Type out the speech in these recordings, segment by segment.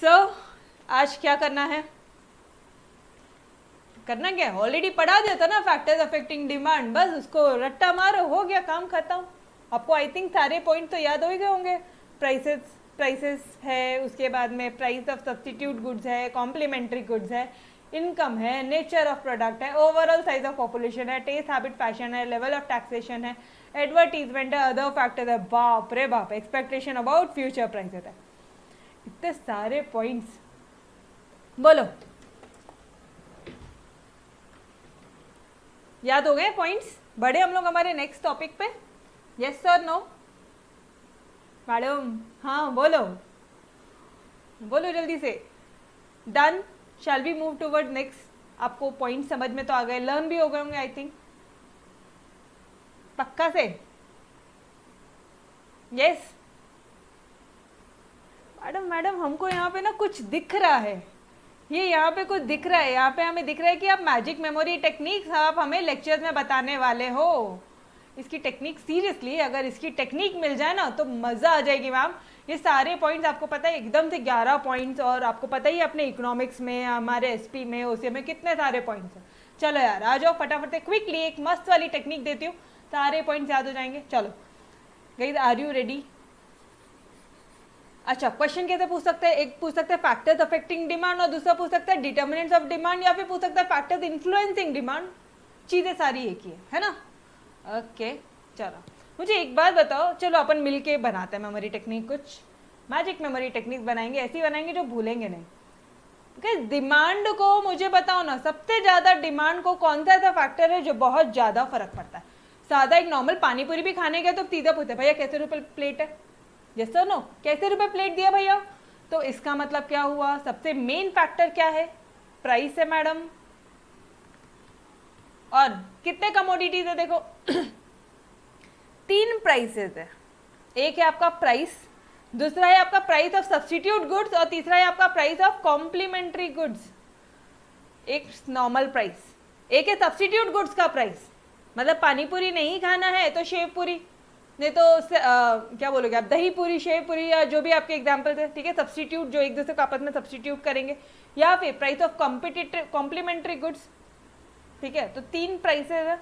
सो आज क्या करना है? करना क्या, ऑलरेडी पढ़ा दिया था ना फैक्टर्स अफेक्टिंग डिमांड, बस उसको रट्टा मारो, हो गया काम खत्म। आपको आई थिंक सारे पॉइंट तो याद हो ही गए होंगे। प्राइसेस प्राइसेस है, उसके बाद में प्राइस ऑफ सब्सटीट्यूट गुड्स है, कॉम्प्लीमेंट्री गुड्स है, इनकम है, नेचर ऑफ प्रोडक्ट है, ओवरऑल साइज ऑफ पॉपुलेशन है, टेस्ट हैबिट फैशन है, लेवल ऑफ टैक्सेशन है, एडवर्टीजमेंट है, अदर फैक्टर्स है। बाप रे बाप, एक्सपेक्टेशन अबाउट फ्यूचर प्राइसेस है। इतने सारे पॉइंट्स, बोलो याद हो गए पॉइंट्स? बढ़े हम लोग हमारे नेक्स्ट टॉपिक पे? यस और नो मैडम? हाँ बोलो, बोलो जल्दी से। Done, shall we move toward next? आपको पॉइंट समझ में तो आ गए, लर्न भी हो गए होंगे आई थिंक, पक्का से? यस मैडम हमको यहाँ पे ना कुछ दिख रहा है, ये यहाँ पे कुछ दिख रहा है, यहाँ पे हमें दिख रहा है कि आप मैजिक मेमोरी टेक्निक्स आप हमें लेक्चर्स में बताने वाले हो। इसकी टेक्निक सीरियसली, अगर इसकी टेक्निक मिल जाए ना तो मज़ा आ जाएगी मैम। ये सारे पॉइंट्स आपको पता है, एकदम से 11 पॉइंट्स, और आपको पता ही अपने इकोनॉमिक्स में, हमारे एसपी में, ओसी में कितने सारे पॉइंट्स हैं। चलो यार आ जाओ फटाफट से, क्विकली एक मस्त वाली टेक्निक देती हूँ, सारे पॉइंट्स याद हो जाएंगे। चलो गाइस, आर यू रेडी? अच्छा, क्वेश्चन कैसे पूछ सकते हैं? एक पूछ सकते हैं फैक्टर्स अफेक्टिंग डिमांड, और दूसरा पूछ सकता है डिटर्मिनेंट्स ऑफ डिमांड, या फिर पूछ सकता है फैक्टर्स इन्फ्लुएंसिंग डिमांड। चीजें सारी एक ही है ना? ओके चलो, मुझे एक बात बताओ, चलो अपन मिलके बनाते हैं मेमोरी टेक्निक, कुछ मैजिक मेमोरी टेक्निक बनाएंगे, ऐसी बनाएंगे जो भूलेंगे नहीं। ओके, डिमांड को मुझे बताओ ना, सबसे ज्यादा डिमांड को कौन सा ऐसा फैक्टर है जो बहुत ज्यादा फर्क पड़ता है? सादा एक नॉर्मल पानी पूरी भी खाने गए तो सीधा पूछते भैया कैसे रुपए प्लेट है, यस सर नो, कैसे रुपए प्लेट दिया भैया? तो इसका मतलब क्या हुआ? सबसे मेन फैक्टर क्या है? प्राइस है मैडम। और कितने कमोडिटीज है देखो? 3 प्राइसेस है। एक है आपका प्राइस, दूसरा है आपका प्राइस ऑफ सब्स्टिट्यूट गुड्स, और तीसरा है आपका प्राइस ऑफ कॉम्प्लीमेंट्री गुड्स। एक नॉर्मल प्राइस, एक है सब्स्टिट्यूट गुड्स का प्राइस, मतलब पानी पूरी नहीं खाना है तो शेव पूरी, नहीं तो क्या बोलोगे आप, दही पूरी, शेव पूरी, या जो भी आपके एग्जाम्पल्स है, ठीक है, सब्स्टिट्यूट जो एक दूसरे को आपस में सब्स्टिट्यूट करेंगे, या फिर प्राइस ऑफ कॉम्प्लीमेंट्री गुड्स। ठीक है, तो 3 प्राइसेस है।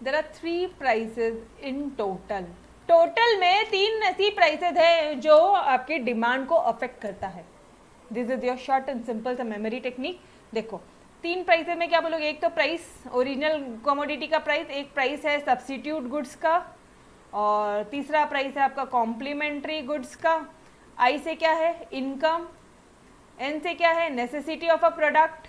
There are 3 prices in total. Total में 3 ऐसी प्राइसेस है जो आपकी डिमांड को अफेक्ट करता है। This is your short and simple सा मेमोरी टेक्निक। देखो 3 प्राइसेस में क्या बोलोगे? एक तो प्राइस ओरिजिनल कमोडिटी का प्राइस, एक प्राइस है सब्स्टिट्यूट गुड्स का, और तीसरा प्राइस है आपका कॉम्प्लीमेंट्री गुड्स का। आई से क्या है? इनकम। एन से क्या है? Necessity of a product,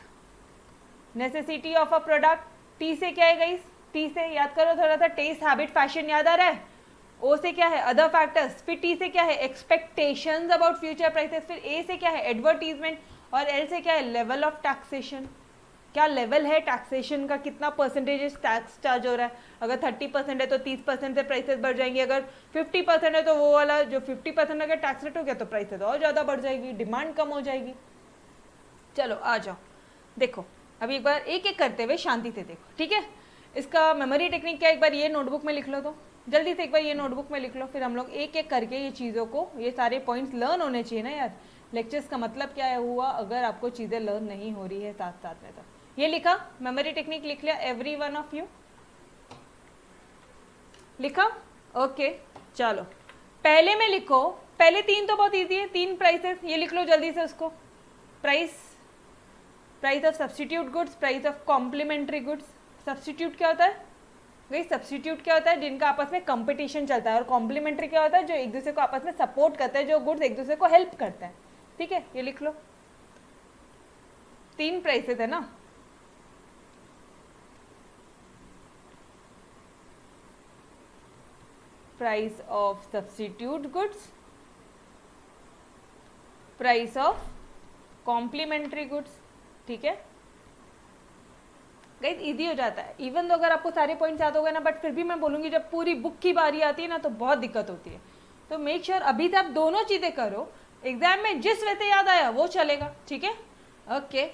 necessity of a product. T से क्या है गाइस? टी से याद करो थोड़ा सा, टेस्ट हैबिट फैशन याद आ रहा है। ओ से क्या है? Other factors. फिर टी से क्या है? Expectations about future prices. फिर ए से क्या है? एडवर्टीजमेंट। और एल से क्या है? Level of taxation. क्या लेवल है टैक्सेशन का, कितना परसेंटेज टैक्स चार्ज हो रहा है? अगर 30% है तो 30% से प्राइसेस बढ़ जाएंगी, अगर 50% है तो वो वाला जो 50% अगर टैक्स रेट हो गया तो प्राइसेस और ज़्यादा बढ़ जाएगी, डिमांड कम हो जाएगी। चलो आ जाओ, देखो अभी एक बार एक एक करते हुए शांति से देखो, ठीक है? इसका मेमोरी टेक्निक क्या, एक बार ये नोटबुक में लिख लो, तो जल्दी से एक बार ये नोटबुक में लिख लो, फिर हम लोग एक एक करके ये चीज़ों को, ये सारे पॉइंट्स लर्न होने चाहिए ना यार। लेक्चर्स का मतलब क्या है हुआ अगर आपको चीज़ें लर्न नहीं हो रही है साथ साथ में? तो ये लिखा, मेमोरी टेक्निक लिख लिया एवरी वन ऑफ यू? लिखा? ओके चलो पहले में लिखो, पहले 3 तो बहुत इजी है, 3 प्राइसेस, ये लिख लो जल्दी से उसको। Price, price of substitute goods, price of complementary goods. Substitute क्या होता है भाई? सब्स्टिट्यूट क्या होता है? जिनका आपस में कंपटीशन चलता है। और कॉम्प्लीमेंट्री क्या होता है? जो एक दूसरे को आपस में सपोर्ट करता है, जो गुड्स एक दूसरे को हेल्प करता है। ठीक है, ये लिख लो। 3 प्राइसेस है ना? Price of substitute goods, price of complementary goods. ठीक है गाइस, इजी हो जाता है इवन तो अगर आपको सारे पॉइंट्स याद हो गए ना, बट फिर भी मैं बोलूँगी जब पूरी बुक की बारी आती है ना तो बहुत दिक्कत होती है। तो मेक श्योर अभी से आप दोनों चीज़ें करो, एग्जाम में जिस वजह से याद आया वो चलेगा। ठीक है, ओके।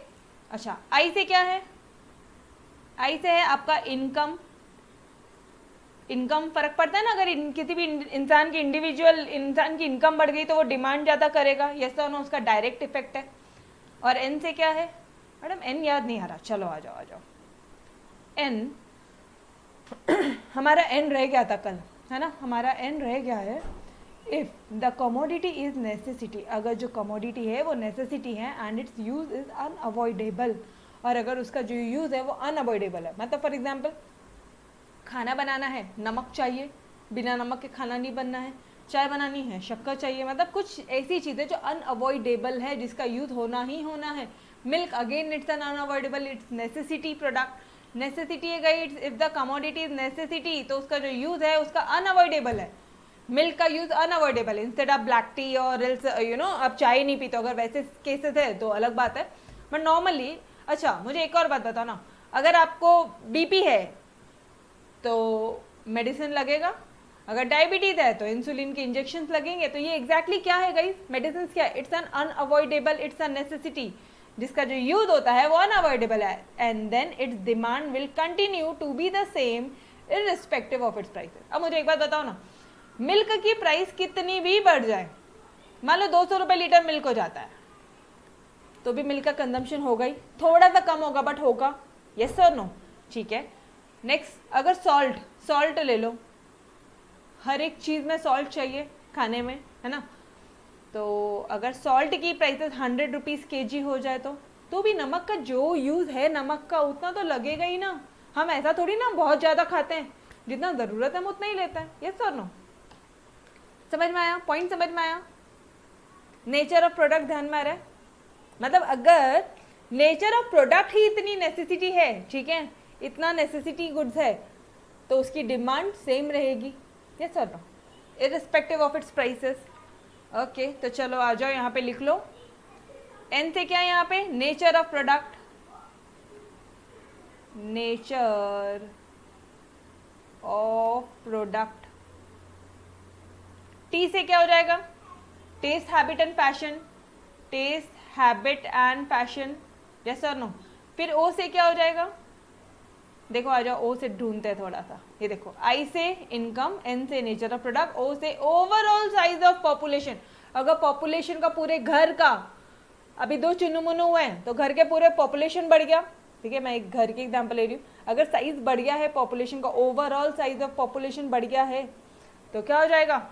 अच्छा, आई से क्या है? आई से है आपका इनकम। इनकम फर्क पड़ता है ना, अगर किसी भी इंसान की इंडिविजुअल इंसान की इनकम बढ़ गई तो वो डिमांड ज़्यादा करेगा, यस और नो, उसका डायरेक्ट इफेक्ट है। और एन से क्या है मैडम, एन याद नहीं आ रहा, चलो आ जाओ। एन हमारा एन रह गया था कल, है ना, हमारा एन रह गया है if the commodity is necessity, अगर जो कमोडिटी है वो नेसेसिटी है and it's use is unavoidable, और अगर उसका जो यूज़ है वो अनअवॉइडेबल है। मतलब फॉर एग्जाम्पल खाना बनाना है, नमक चाहिए, बिना नमक के खाना नहीं बनना है, चाय बनानी है, शक्कर चाहिए, मतलब कुछ ऐसी चीज़ें जो अनअवॉइडेबल है, जिसका यूज़ होना ही होना है। Milk again it's an unavoidable, it's necessity product, necessity है गई, it's if the commodity is necessity, तो उसका जो यूज़ है उसका अनअवॉइडेबल है। मिल्क का यूज़ अनअवॉइडेबल है, इंस्टेड ऑफ ब्लैक टी और एल्स अब चाय नहीं पीते, अगर वैसे केसेस है तो अलग बात है, बट नॉर्मली। अच्छा मुझे एक और बात बताओ ना, अगर आपको बीपी है तो मेडिसिन लगेगा, अगर डायबिटीज है तो इंसुलिन के इंजेक्शन लगेंगे, तो ये एग्जैक्टली क्या है गाइस, मेडिसिन क्या है, it's an unavoidable, it's a necessity, जिसका जो यूज होता है वो अनअवॉइडेबल है, and then its demand will continue to be the same irrespective of its prices. अब मुझे एक बात बताओ ना, मिल्क की प्राइस कितनी भी बढ़ जाए, मान लो 200 रुपये लीटर मिल्क हो जाता है, तो भी मिल्क का कंजम्पशन होगा ही, थोड़ा सा कम होगा बट होगा, यस और नो, ठीक है। नेक्स्ट अगर सॉल्ट ले लो, हर एक चीज़ में सॉल्ट चाहिए खाने में, है ना, तो अगर सॉल्ट की प्राइसेस 100 रुपीज़ kg हो जाए तो भी नमक का जो यूज़ है नमक का उतना तो लगेगा ही ना। हम ऐसा थोड़ी ना बहुत ज़्यादा खाते हैं, जितना ज़रूरत है हम उतना ही लेते हैं, यस और नो। समझ में आया पॉइंट, समझ में आया। नेचर ऑफ प्रोडक्ट ध्यान में आ रहा है, मतलब अगर नेचर ऑफ प्रोडक्ट ही इतनी नेसेसिटी है, ठीक है, इतना नेसेसिटी गुड्स है, तो उसकी डिमांड सेम रहेगी, यस और no, irrespective of its prices. Okay तो चलो आ जाओ, यहाँ पे लिख लो, एन से क्या है यहाँ पे, nature of product, nature of product. T से क्या हो जाएगा, taste habit and fashion, taste habit and fashion, yes और नो। फिर ओ से क्या हो जाएगा, देखो आ जाओ, ओ से ढूंढते हैं थोड़ा सा, ये देखो, आई से इनकम, एन से नेचर ऑफ प्रोडक्ट, ओ से ओवरऑल साइज ऑफ पॉपुलेशन। अगर पॉपुलेशन का पूरे घर का, अभी 2 चुनु मुनु हुए हैं तो घर के पूरे पॉपुलेशन बढ़ गया, ठीक है, मैं एक घर की एग्जांपल ले रही हूँ, अगर साइज बढ़ गया है पॉपुलेशन का, ओवरऑल साइज ऑफ पॉपुलेशन बढ़ गया है, तो क्या हो जाएगा,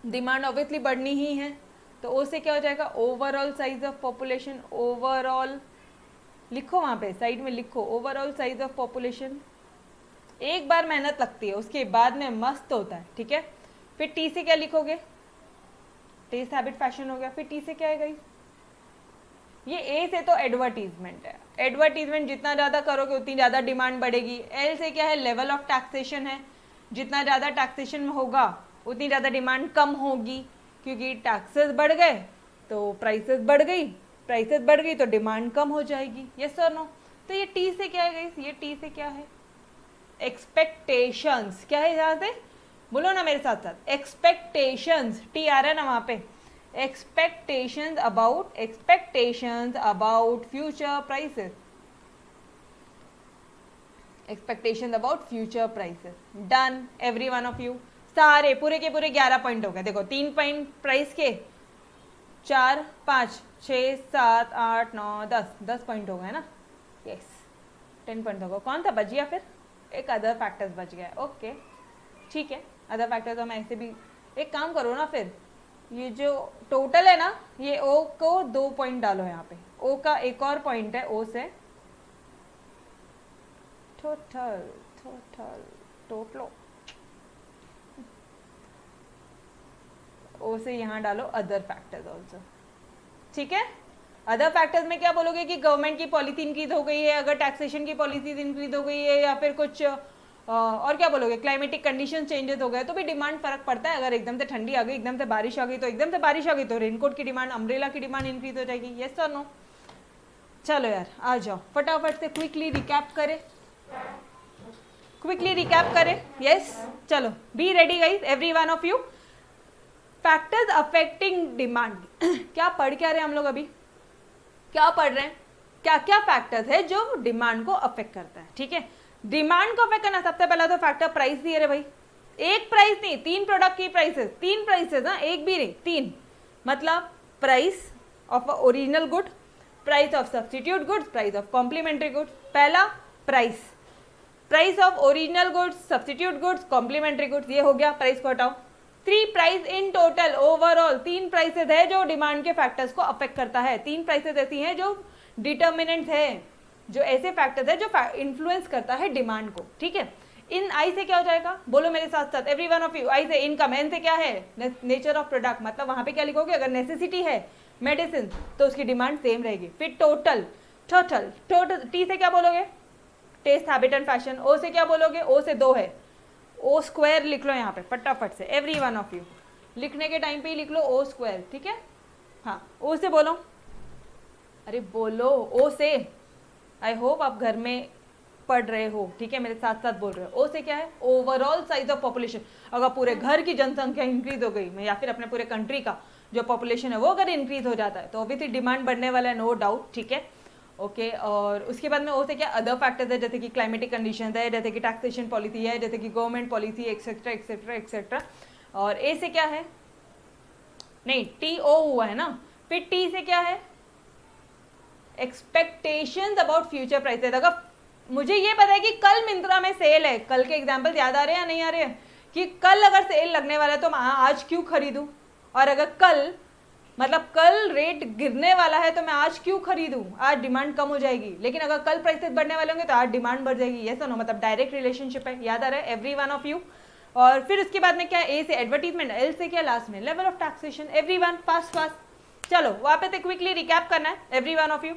डिमांड ऑब्वियसली बढ़नी ही है, तो ओ से क्या हो जाएगा, overall size of population, overall लिखो वहाँ पे साइड में लिखो, ओवरऑल साइज ऑफ पॉपुलेशन। एक बार मेहनत लगती है, उसके बाद में मस्त होता है, ठीक है। फिर टी से क्या लिखोगे, टेस्ट हैबिट फैशन हो गया, फिर टी से क्या है गाइस, ये ए से तो एडवर्टीजमेंट है, एडवर्टीजमेंट जितना ज़्यादा करोगे उतनी ज़्यादा डिमांड बढ़ेगी। एल से क्या है, लेवल ऑफ टैक्सेशन है, जितना ज़्यादा टैक्सेशन में होगा उतनी ज़्यादा डिमांड कम होगी, क्योंकि टैक्सेस बढ़ गए तो प्राइसेस बढ़ गई, प्राइसेस बढ़ गई तो डिमांड कम हो जाएगी, यस और नो। तो ये टी से क्या है गाइस, ये टी से क्या है, एक्सपेक्टेशंस, क्या है यहाँ से बोलो ना मेरे साथ साथ, एक्सपेक्टेशंस, टी आ रहा है ना वहाँ पे, expectations about future prices, expectations about future prices. Done every one of you, सारे पूरे के पूरे 11 पॉइंट हो गए। देखो 3 पॉइंट प्राइस के, 4 5 6 7 8 9 10 पॉइंट हो गए ना, यस 10 पॉइंट हो गए। कौन सा बच गया, फिर एक अदर फैक्टर्स बच गया, ओके ठीक है। अदर फैक्टर्स हम ऐसे भी, एक काम करो ना, फिर ये जो टोटल है ना, ये ओ को 2 पॉइंट डालो यहाँ पे, ओ का एक और पॉइंट है, ओ से टोटल ओ से यहाँ डालो अदर फैक्टर्स ऑल्सो, ठीक है। अदर फैक्टर्स में क्या बोलोगे कि गवर्नमेंट की पॉलिसी इंक्रीज हो गई है, अगर टैक्सेशन की पॉलिसीज इंक्रीज हो गई है, या फिर कुछ और क्या बोलोगे, क्लाइमेटिक कंडीशन चेंजेस हो गए तो भी डिमांड फर्क पड़ता है। अगर एकदम से ठंडी आ गई, एकदम से बारिश आ गई, तो एकदम से बारिश आ गई तो रेनकोट की डिमांड, अम्ब्रेला की डिमांड इंक्रीज हो जाएगी, यस और नो। चलो यार आ जाओ, फटाफट से क्विकली रिकैप करें, यस चलो, be ready guys every one of you. Factors affecting demand, क्या पढ़ क्या रहे हैं हम लोग अभी, क्या पढ़ रहे हैं, क्या क्या फैक्टर्स है जो डिमांड को अफेक्ट करता है, ठीक है। डिमांड को अफेक्ट करना, सबसे पहला तो फैक्टर प्राइस दिए रे भाई, एक प्राइस नहीं, 3 प्रोडक्ट की प्राइसेस, 3 प्राइसेस ना, एक भी नहीं, 3। मतलब price of original good, price of substitute goods, price of complementary goods. पहला price, price of original goods, substitute goods, complementary goods, ये हो गया, प्राइस को हटाओ। 3 price in total, overall 3 prices है जो डिमांड के फैक्टर्स को अफेक्ट करता है। 3 प्राइसेस ऐसी हैं जो डिटर्मिनेंट्स है, जो ऐसे फैक्टर्स है जो इन्फ्लुएंस करता है डिमांड को, ठीक है। इन आई से क्या हो जाएगा, बोलो मेरे साथ साथ, एवरी वन ऑफ यू। आई से इनकम, एन से क्या है, नेचर ऑफ प्रोडक्ट, मतलब वहां पे क्या लिखोगे, अगर नेसेसिटी है मेडिसिन तो उसकी डिमांड सेम रहेगी। फिर टोटल, टोटल, टोटल, टी से क्या बोलोगे, टेस्ट, हैबिट एंड फैशन। ओ से क्या बोलोगे, ओ से 2 है, ओ स्क्वायर लिख लो यहाँ पे फटाफट से, एवरी वन ऑफ यू लिखने के टाइम पे ही लिख लो ओ स्क्वायर, ठीक है। हाँ, ओ से बोलो, अरे बोलो ओ से, आई होप आप घर में पढ़ रहे हो, ठीक है, मेरे साथ साथ बोल रहे हो। ओ से क्या है, ओवरऑल साइज ऑफ पॉपुलेशन। अगर पूरे घर की जनसंख्या इंक्रीज हो गई, या फिर अपने पूरे कंट्री का जो पॉपुलेशन है वो अगर इंक्रीज हो जाता है तो ऑब्वियसली डिमांड बढ़ने वाला है, नो डाउट, ठीक है, ओके। और उसके बाद में ओ से क्या, अदर फैक्टर्स है, जैसे कि क्लाइमेटिक कंडीशन है, जैसे कि टैक्सेशन पॉलिसी है, जैसे कि government policy, etcetera etcetera etcetera. और ए से क्या है, नहीं टी ओ हुआ है ना, फिर टी से क्या है, एक्सपेक्टेशंस अबाउट फ्यूचर प्राइसेस। अगर मुझे ये पता है कि कल मिंत्रा में सेल है, कल के एग्जाम्पल याद आ रहे हैं या नहीं आ रहे हैं, कि कल अगर सेल लगने वाला है तो मैं आज क्यों खरीदूं, और अगर कल मतलब कल रेट गिरने वाला है तो मैं आज क्यों खरीदूं, आज डिमांड कम हो जाएगी, लेकिन अगर कल प्राइसेस बढ़ने वाले होंगे तो आज डिमांड बढ़ जाएगी। ये सुनो, मतलब डायरेक्ट रिलेशनशिप है, याद आ रहा है, एवरी वन ऑफ यू। और फिर उसके बाद में क्या, ए से एडवर्टीजमेंट, एल से क्या लास्ट में, level of taxation, every one, fast fast. चलो वापस से क्विकली रिकैप करना है, एवरी वन ऑफ यू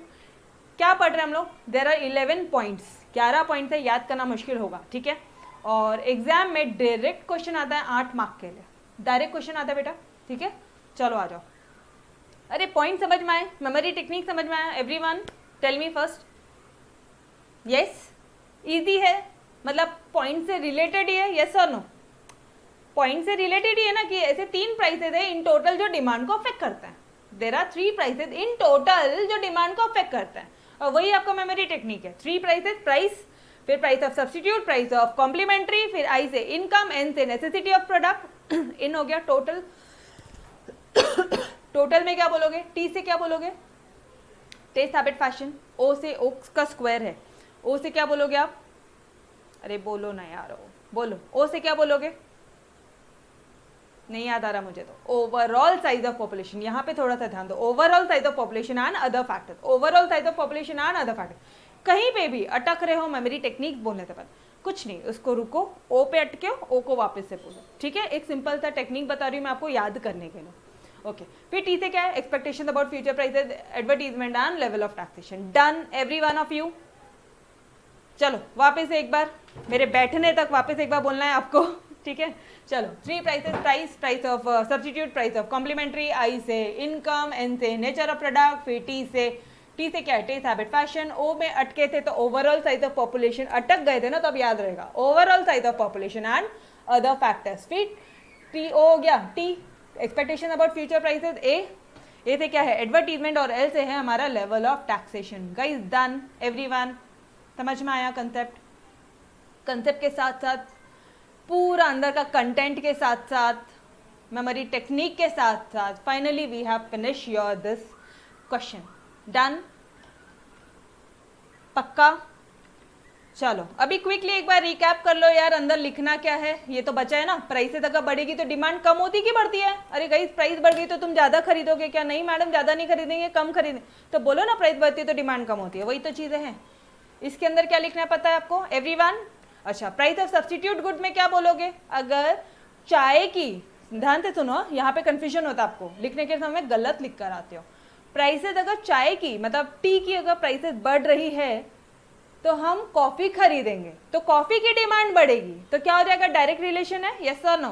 क्या पढ़ रहे हैं हम लोग। देयर आर 11 पॉइंट्स, 11 पॉइंट्स है, याद करना मुश्किल होगा, ठीक है। और एग्जाम में डायरेक्ट क्वेश्चन आता है 8 मार्क के लिए, डायरेक्ट क्वेश्चन आता है बेटा, ठीक है। चलो आ जाओ, अरे पॉइंट समझ में आए, मेमोरी टेक्निक समझ में आया, everyone tell me first. Yes, easy है, मतलब पॉइंट से रिलेटेड ही है, यस और नो, पॉइंट से रिलेटेड ही है ना, कि ऐसे 3 प्राइसेस है इन टोटल जो डिमांड को अफेक्ट करते हैं। There are 3 prices in total जो डिमांड को अफेक्ट करते हैं, और वही आपका मेमोरी टेक्निक है। 3 प्राइसेस, प्राइस, फिर price of substitute, price of complementary, फिर आई से इनकम, एन से नेसेसिटी ऑफ प्रोडक्ट, इन हो गया टोटल। टोटल में क्या बोलोगे, टी से क्या बोलोगे, टेस्ट, हैबिट, फैशन। ओ से, ओ का स्क्वायर है, ओ से क्या बोलोगे आप, अरे बोलो ना यार, बोलो, ओ से क्या बोलोगे, नहीं याद आ रहा मुझे तो, ओवरऑल साइज ऑफ पॉपुलेशन। यहाँ पे थोड़ा सा ध्यान दो, overall size of population and other factor, overall size of population and other factor. कहीं पे भी अटक रहे हो मेमोरी टेक्निक बोलने से पहले, कुछ नहीं, उसको रुको, ओ पे अटके हो, ओ को वापस से बोलो, ठीक है। एक सिंपल सा टेक्निक बता रही हूँ मैं आपको याद करने के लिए, ओके। फिर टी से क्या है, expectation about future prices, advertisement and level of taxation. Done every one of you. चलो वापस से एक बार, मेरे बैठने तक वापस एक बार बोलना है आपको, ठीक है। चलो 3 prices, price, price of substitute, price of complementary, I से इनकम, एन से नेचर ऑफ प्रोडक्ट, फिर टी से क्या है, टेस्ट, हैबिट, फैशन। ओ में अटके थे तो ओवरऑल साइज ऑफ पॉपुलेशन, अटक गए थे ना तो अब याद रहेगा, overall size of population and other factors. फिर टी ओ हो गया, T expectation about future prices, A से क्या है, एडवर्टीजमेंट, और एल से है हमारा level of taxation. Guys done everyone, समझ में आया कंसेप्ट, कंसेप्ट के साथ साथ पूरा अंदर का कंटेंट के साथ साथ मेमोरी टेक्निक के साथ साथ, finally we have finish your this question. Done, पक्का। चलो अभी क्विकली एक बार रिकैप कर लो यार, अंदर लिखना क्या है, ये तो बचा है ना। प्राइसेस अगर बढ़ेगी तो डिमांड कम होती कि बढ़ती है, अरे गाइस प्राइस बढ़ गई तो तुम ज्यादा खरीदोगे क्या, नहीं मैडम ज्यादा नहीं खरीदेंगे, कम खरीदेंगे, तो बोलो ना प्राइस बढ़ती है तो डिमांड कम होती है, वही तो चीजें हैं। इसके अंदर क्या लिखना है पता है आपको, एवरीवन। अच्छा, प्राइस ऑफ सब्स्टिट्यूट गुड में क्या बोलोगे, अगर चाय की, ध्यान से सुनो, यहाँ पे कंफ्यूजन होता है आपको, लिखने के समय गलत लिख कर आते हो। प्राइसेस अगर चाय की मतलब टी की अगर प्राइसेस बढ़ रही है तो हम कॉफी खरीदेंगे, तो कॉफी की डिमांड बढ़ेगी, तो क्या हो जाएगा, डायरेक्ट रिलेशन है, यस और नो।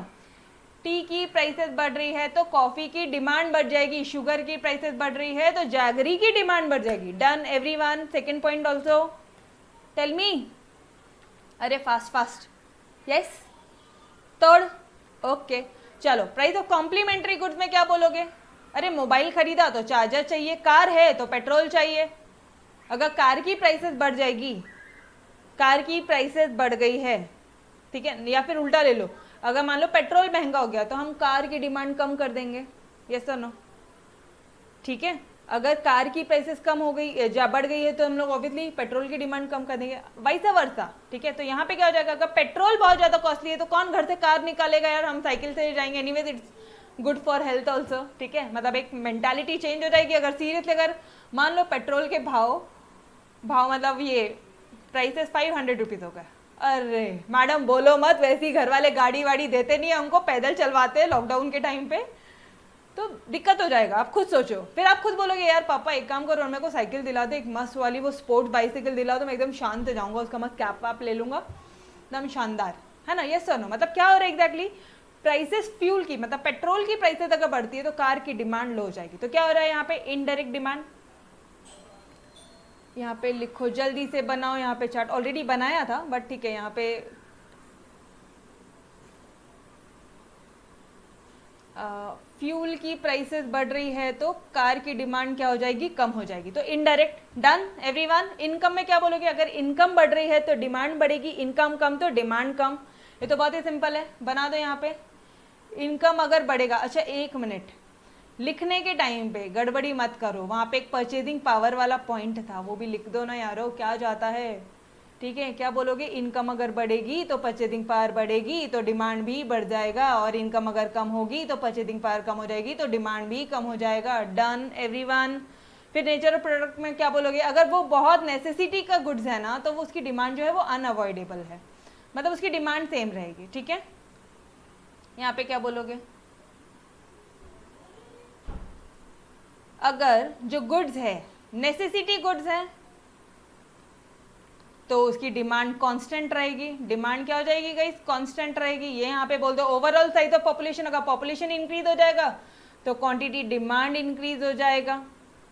टी की प्राइसेस बढ़ रही है तो कॉफी की डिमांड बढ़ जाएगी, शुगर की प्राइसेस बढ़ रही है तो जैगरी की डिमांड बढ़ जाएगी। Done everyone. Second point also tell me, अरे fast fast, yes. Third, okay. चलो प्राइस ऑफ कॉम्प्लीमेंट्री गुड्स में क्या बोलोगे, अरे मोबाइल खरीदा तो चार्जर चाहिए, कार है तो पेट्रोल चाहिए। अगर कार की प्राइसेस बढ़ जाएगी, कार की प्राइसेस बढ़ गई है, ठीक है, या फिर उल्टा ले लो, अगर मान लो पेट्रोल महंगा हो गया तो हम कार की डिमांड कम कर देंगे, यस और नो, ठीक है। अगर कार की प्राइसेस कम हो गई या बढ़ गई है तो हम लोग ऑब्वियसली पेट्रोल की डिमांड कम कर देंगे, वाइसा वर्सा, ठीक है। तो यहाँ पे क्या हो जाएगा, अगर पेट्रोल बहुत ज़्यादा कॉस्टली है तो कौन घर से कार निकालेगा यार, हम साइकिल से जाएंगे, anyways it's good for health also, ठीक है। मतलब एक मेंटालिटी चेंज हो जाएगी। अगर सीरियसली अगर मान लो पेट्रोल के भाव मतलब ये प्राइसेस 500 रुपीज़ हो गए, अरे मैडम बोलो मत, वैसी घर वाले गाड़ी वाड़ी देते नहीं है हमको, पैदल चलवाते हैं लॉकडाउन के टाइम पे, तो दिक्कत हो जाएगा। आप खुद सोचो, फिर आप खुद बोलोगे यार पापा एक काम करो, मेरे को साइकिल दिला दे, एक मस्त वाली वो स्पोर्ट्स बाइसिकल दिला, तो मैं एकदम शांत जाऊंगा, उसका मस्त कैप वैप ले लूंगा, एकदम शानदार, है ना, यस सर नो। मतलब क्या हो रहा है एग्जैक्टली, प्राइसेस फ्यूल की, मतलब पेट्रोल की प्राइसेस अगर बढ़ती है तो कार की डिमांड लो हो जाएगी। तो क्या हो रहा है यहाँ पे, इनडायरेक्ट डिमांड, यहाँ पे लिखो जल्दी से बनाओ, यहाँ पे चार्ट ऑलरेडी बनाया था बट ठीक है, यहाँ पे फ्यूल की प्राइसेस बढ़ रही है तो कार की डिमांड क्या हो जाएगी, कम हो जाएगी। तो इनडायरेक्ट डन एवरीवन। इनकम में क्या बोलोगे, अगर इनकम बढ़ रही है तो डिमांड बढ़ेगी, इनकम कम तो डिमांड कम, ये तो बहुत ही सिंपल है, बना दो यहाँ पे। इनकम अगर बढ़ेगा, अच्छा एक मिनट, लिखने के टाइम पे गड़बड़ी मत करो, वहाँ पे एक परचेजिंग पावर वाला पॉइंट था, वो भी लिख दो ना यारो, क्या जाता है, ठीक है। क्या बोलोगे, इनकम अगर बढ़ेगी तो परचेजिंग पावर बढ़ेगी तो डिमांड भी बढ़ जाएगा, और इनकम अगर कम होगी तो परचेजिंग पावर कम हो जाएगी तो डिमांड भी कम हो जाएगा। Done everyone. फिर नेचर ऑफ प्रोडक्ट में क्या बोलोगे, अगर वो बहुत नेसेसिटी का गुड्स है ना तो वो उसकी डिमांड जो है वो अनअवॉइडेबल है, मतलब उसकी डिमांड सेम रहेगी, ठीक है। यहाँ पे क्या बोलोगे, अगर जो गुड्स है नेसेसिटी गुड्स है तो उसकी डिमांड कांस्टेंट रहेगी, डिमांड क्या हो जाएगी गाइस, कांस्टेंट रहेगी। ये यहाँ पे बोल दो ओवरऑल साइज ऑफ पॉपुलेशन, अगर पॉपुलेशन इंक्रीज हो जाएगा तो क्वांटिटी डिमांड इंक्रीज हो जाएगा,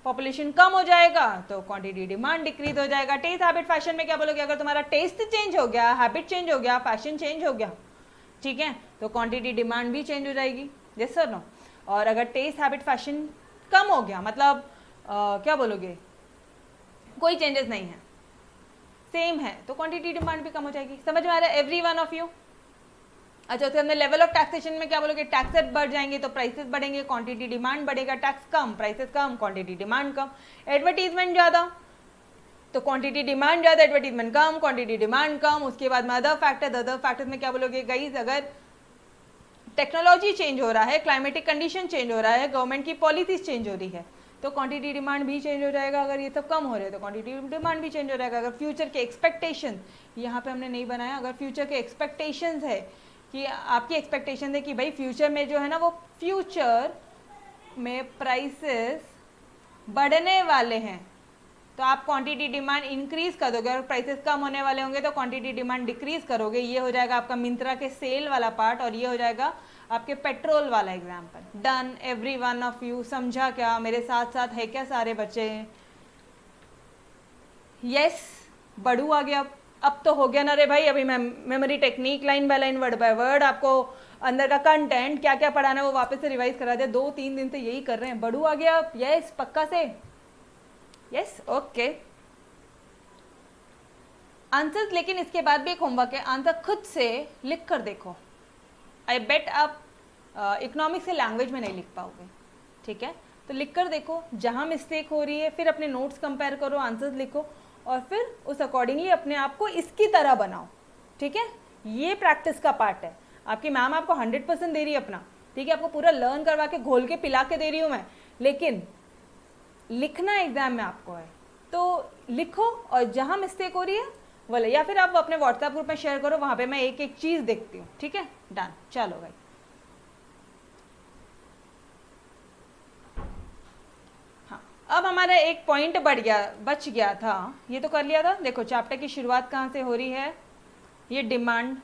पॉपुलेशन कम हो जाएगा तो क्वांटिटी डिमांड डिक्रीज हो जाएगा। टेस्ट हैबिट फैशन में क्या बोलोगे, अगर तुम्हारा टेस्ट चेंज हो गया, हैबिट चेंज हो गया, फैशन चेंज हो गया, ठीक है, तो क्वांटिटी डिमांड भी चेंज हो जाएगी, यस सर नो। और अगर टेस्ट हैबिट फैशन कम हो गया, मतलब क्या बोलोगे, कोई चेंजेस नहीं है, सेम है, तो क्वांटिटी डिमांड भी कम हो जाएगी। समझ में आ रहा है एवरी वन ऑफ यू। अच्छा, उसके अंदर लेवल ऑफ टैक्सेशन में क्या बोलोगे, टैक्सेस बढ़ जाएंगे तो प्राइसेस बढ़ेंगे, क्वांटिटी डिमांड बढ़ेगा, टैक्स कम प्राइसेस कम, क्वांटिटी डिमांड कम। एडवर्टीजमेंट ज़्यादा तो क्वांटिटी डिमांड ज़्यादा, एडवर्टीजमेंट कम, क्वांटिटी डिमांड कम। उसके बाद में अदर फैक्टर्स में क्या बोलोगे गाइज, अगर टेक्नोलॉजी चेंज हो रहा है, क्लाइमेटिक कंडीशन चेंज हो रहा है, गवर्नमेंट की पॉलिसीज चेंज हो रही है तो क्वांटिटी डिमांड भी चेंज हो जाएगा। अगर ये सब कम हो रहे हैं तो क्वांटिटी डिमांड भी चेंज हो जाएगा। अगर फ्यूचर के एक्सपेक्टेशन, यहाँ पे हमने नहीं बनाया, अगर फ्यूचर के एक्सपेक्टेशंस है कि आपकी एक्सपेक्टेशन है कि भाई फ्यूचर में जो है ना वो फ्यूचर में प्राइसेस बढ़ने वाले हैं तो आप क्वांटिटी डिमांड इंक्रीज कर दोगे। अगर प्राइसेस कम होने वाले होंगे तो क्वांटिटी डिमांड डिक्रीज करोगे। ये हो जाएगा आपका मिंत्रा के सेल वाला पार्ट और ये हो जाएगा आपके पेट्रोल वाला example. Done every one of you. समझा क्या, मेरे साथ साथ है क्या सारे बच्चे? यस, बढ़ू आ गया। अब तो हो गया ना रे भाई, अभी memory technique line by line word by word आपको अंदर का कंटेंट क्या क्या पढ़ाना है वो वापस से रिवाइज करा दिया। 2-3 दिन से यही कर रहे हैं। बढ़ू आ गया? यस, पक्का से? Yes, okay. आंसर्स, लेकिन इसके बाद भी एक होमवर्क है, आंसर खुद से लिख कर देखो। आई बेट आप इकोनॉमिक्स से लैंग्वेज में नहीं लिख पाओगे, ठीक है? तो लिख कर देखो, जहाँ मिस्टेक हो रही है फिर अपने नोट्स कंपेयर करो, आंसर्स लिखो और फिर उस अकॉर्डिंगली अपने आप को इसकी तरह बनाओ, ठीक है? ये प्रैक्टिस का पार्ट है। आपकी मैम आपको 100% दे रही है अपना, ठीक है? आपको पूरा लर्न करवा के घोल के पिला के दे रही हूँ मैं, लेकिन लिखना एग्जाम में आपको है तो लिखो और जहाँ मिस्टेक हो रही है बोले, या फिर आप अपने व्हाट्सएप ग्रुप में शेयर करो, वहाँ पे मैं एक एक चीज़ देखती हूँ, ठीक है? डन, चलो भाई। हाँ, अब हमारा एक पॉइंट बच गया था, ये तो कर लिया था। देखो चैप्टर की शुरुआत कहाँ से हो रही है, ये डिमांड,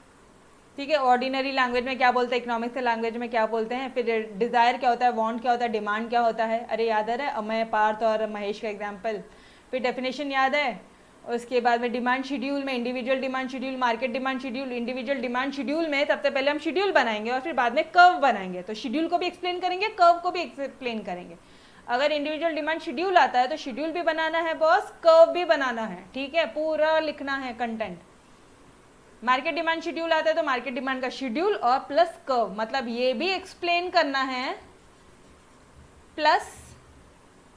ठीक है? ऑर्डिनरी लैंग्वेज में क्या बोलते हैं, इकोनॉमिक्स के लैंग्वेज में क्या बोलते हैं, फिर डिज़ायर क्या होता है, वांट क्या होता है, डिमांड क्या होता है। अरे याद है अमय, पार्थ और महेश का एग्जाम्पल। फिर डेफिनेशन याद है। उसके बाद में डिमांड शेड्यूल में individual demand schedule, market demand schedule. Individual demand schedule में सबसे पहले हम शेड्यूल बनाएंगे और फिर बाद में कर्व बनाएंगे। तो शेड्यूल को भी एक्सप्लेन करेंगे, कर्व को भी एक्सप्लेन करेंगे। अगर इंडिविजुअल डिमांड शेड्यूल आता है तो शेड्यूल भी बनाना है बॉस, कर्व भी बनाना है, ठीक है? पूरा लिखना है कंटेंट। मार्केट डिमांड शेड्यूल आता है तो मार्केट डिमांड का शेड्यूल और प्लस कर्व, मतलब ये भी एक्सप्लेन करना है प्लस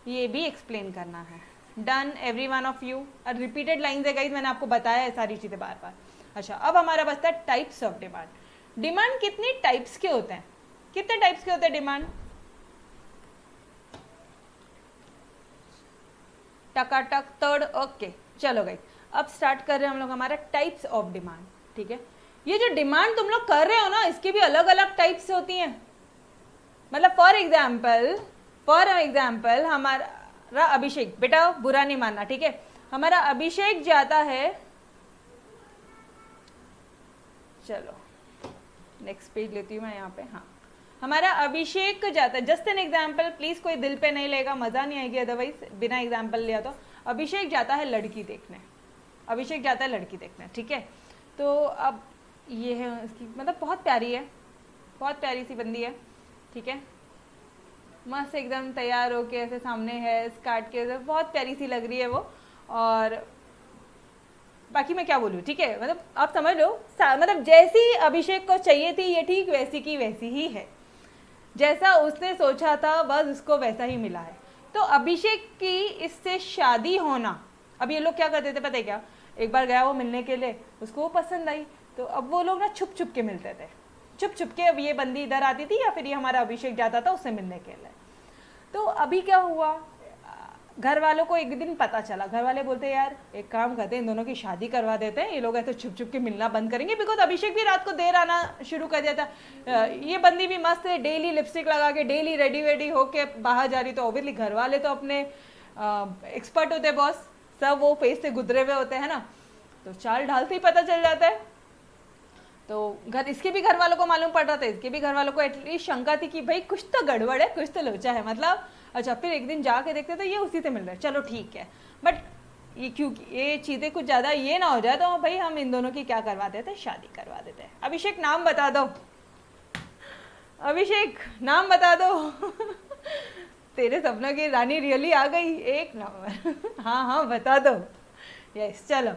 ये भी एक्सप्लेन करना है। Done every one of you. और रिपीटेड लाइन्स है गाइस, मैंने आपको बताया है सारी चीजें बार बार। अच्छा, अब हमारा बचता है टाइप्स ऑफ डिमांड। डिमांड कितनी टाइप्स के होते हैं, कितने टाइप्स के होते हैं डिमांड? टकाटक थर्ड। ओके चलो गाइस, अब स्टार्ट कर रहे हैं हम लोग हमारा टाइप्स ऑफ डिमांड। ठीक है, ये जो डिमांड तुम लोग कर रहे हो ना, इसकी भी अलग अलग टाइप्स होती हैं। मतलब फॉर एग्जाम्पल हमारा अभिषेक, बेटा बुरा नहीं मानना, ठीक है, हमारा अभिषेक जाता है, चलो नेक्स्ट पेज लेती हूँ मैं यहाँ पे। हाँ, हमारा अभिषेक जाता है, जस्ट एन एग्जाम्पल, प्लीज कोई दिल पे नहीं लेगा, मजा नहीं आएगी अदरवाइज बिना एग्जाम्पल लिया तो। अभिषेक जाता है लड़की देखने, अभिषेक जाता है लड़की देखने, ठीक है। तो अब ये है इसकी, मतलब बहुत प्यारी है, बहुत प्यारी सी बंदी है, ठीक है, मस्त एकदम तैयार होके ऐसे सामने है काट के, बहुत प्यारी सी लग रही है वो। और बाकी मैं क्या बोलूँ, ठीक है, मतलब आप समझ लो, मतलब जैसी अभिषेक को चाहिए थी ये ठीक वैसी की वैसी ही है, जैसा उसने सोचा था बस उसको वैसा ही मिला है। तो अभिषेक की इससे शादी होना, अब ये लोग क्या करते थे पता है क्या, एक बार गया वो मिलने के लिए, उसको वो पसंद आई, तो अब वो लोग ना छुप छुप के मिलते थे, छुप छुप के। अब ये बंदी इधर आती थी या फिर ये हमारा अभिषेक जाता था उससे मिलने के लिए। तो अभी क्या हुआ, घर वालों को एक दिन पता चला, घर वाले बोलते यार एक काम करते हैं, इन दोनों की शादी करवा देते हैं, ये लोग ऐसे छुप छुप के मिलना बंद करेंगे। बिकॉज अभिषेक भी रात को देर आना शुरू कर देता, ये बंदी भी मस्त है, डेली लिपस्टिक लगा के डेली रेडी वेडी होके बाहर जा रही, तो ऑब्वियसली घर वाले तो अपने एक्सपर्ट होते हैं बॉस, सब वो फेस से गुजरे हुए होते हैं ना, तो चाल ढालते ही पता चल जाता है। तो इसके भी घर वालों को मालूम पड़ रहा था, इसके भी घर वालों को एटलीस्ट शंका थी कि भाई कुछ तो गड़बड़ है, कुछ तो लोचा है, मतलब। अच्छा, फिर एक दिन जाके देखते तो ये उसी से मिल रहा है, चलो ठीक है, बट ये क्योंकि ये चीज़ें कुछ ज़्यादा ये ना हो जाए तो भाई हम इन दोनों की क्या करवा देते हैं, शादी करवा देते हैं। अभिषेक नाम बता दो, अभिषेक नाम बता दो तेरे सपनों की रानी रियली आ गई, एक नंबर हाँ हाँ बता दो, यस। चलो,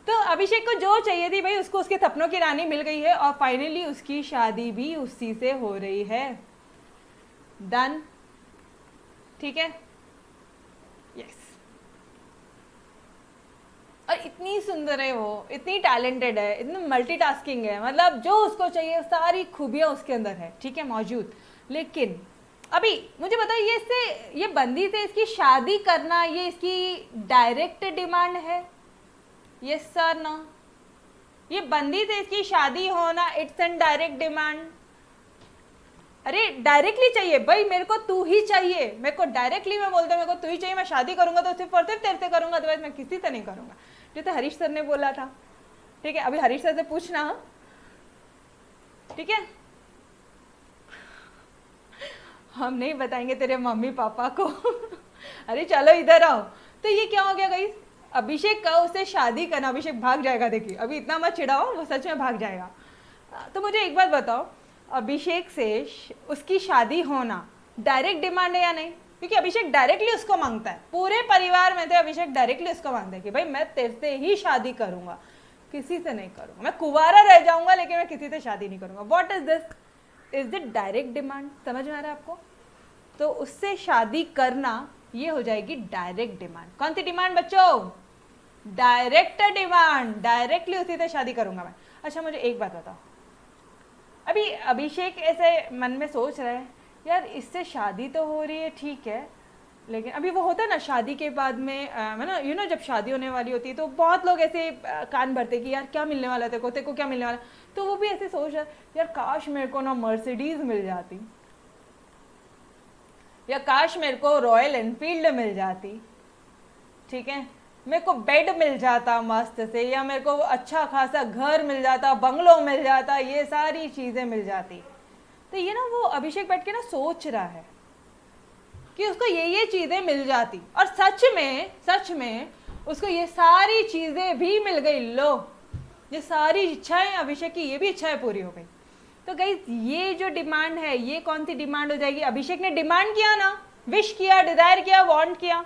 तो अभिषेक को जो चाहिए थी भाई, उसको उसके सपनों की रानी मिल गई है, और फाइनली उसकी शादी भी उसी से हो रही है। डन, ठीक है, यस। और इतनी सुंदर है वो, इतनी टैलेंटेड है, इतनी मल्टीटास्किंग है, मतलब जो उसको चाहिए सारी खूबियां उसके अंदर है, ठीक है, मौजूद। लेकिन अभी मुझे बताओ, ये बंदी से इसकी शादी करना, ये इसकी डायरेक्ट डिमांड है? यस सर ना? ये बंदी से इसकी शादी होना इट्स एन डायरेक्ट डिमांड। अरे डायरेक्टली चाहिए भाई, मेरे को तू ही चाहिए, मेरे को डायरेक्टली मैं बोलता हूँ मेरे को तू ही चाहिए, मैं शादी करूंगा तो सिर्फ और सिर्फ तेरे से करूंगा, अदरवाइज मैं किसी से नहीं करूंगा, जैसे हरीश सर ने बोला था, ठीक है। अभी हरीश सर से पूछना, ठीक है, हम नहीं बताएंगे तेरे मम्मी पापा को अरे चलो इधर आओ। तो ये क्या हो गया गाइस, अभिषेक का उससे शादी करना, अभिषेक भाग जाएगा, देखिए अभी इतना मत चिढ़ाओ, वो सच में भाग जाएगा। तो मुझे एक बात बताओ, अभिषेक से उसकी शादी होना डायरेक्ट डिमांड है या नहीं? क्योंकि अभिषेक डायरेक्टली उसको मांगता है, पूरे परिवार में थे अभिषेक डायरेक्टली उसको मांगता है कि भाई मैं तेरे से ही शादी करूंगा, किसी से नहीं करूंगा, मैं कुंवारा रह जाऊंगा लेकिन मैं किसी से शादी नहीं करूंगा। What is this, is it direct demand? समझ में आ रहा है आपको? तो उससे शादी करना ये हो जाएगी डायरेक्ट डिमांड। कौन सी डिमांड बच्चों? डायरेक्ट डिमांड, डायरेक्टली उसी से शादी करूंगा मैं। अच्छा मुझे एक बात बताओ, अभी अभिषेक ऐसे मन में सोच रहा है यार इससे शादी तो हो रही है ठीक है, लेकिन अभी वो होता है ना शादी के बाद में यू नो जब शादी होने वाली होती है तो बहुत लोग ऐसे कान भरते कि यार क्या मिलने वाला तेरे को क्या मिलने वाला। तो वो भी ऐसे सोच रहा है यार काश मेरे को ना मर्सिडीज मिल जाती, या काश मेरे को रॉयल एनफील्ड मिल जाती, ठीक है, मेरे को बेड मिल जाता मस्त से, या मेरे को अच्छा खासा घर मिल जाता, बंगलो मिल जाता, ये सारी चीजें मिल जाती। तो ये ना वो अभिषेक बैठ के ना सोच रहा है कि उसको ये चीजें मिल जाती, और सच में उसको ये सारी चीजें भी मिल गई। लो ये सारी इच्छाएं अभिषेक की, ये भी इच्छाएं पूरी हो गई। तो गाइस ये जो डिमांड है ये कौन सी डिमांड हो जाएगी? अभिषेक ने डिमांड किया ना, विश किया, डिजायर किया, वांट किया,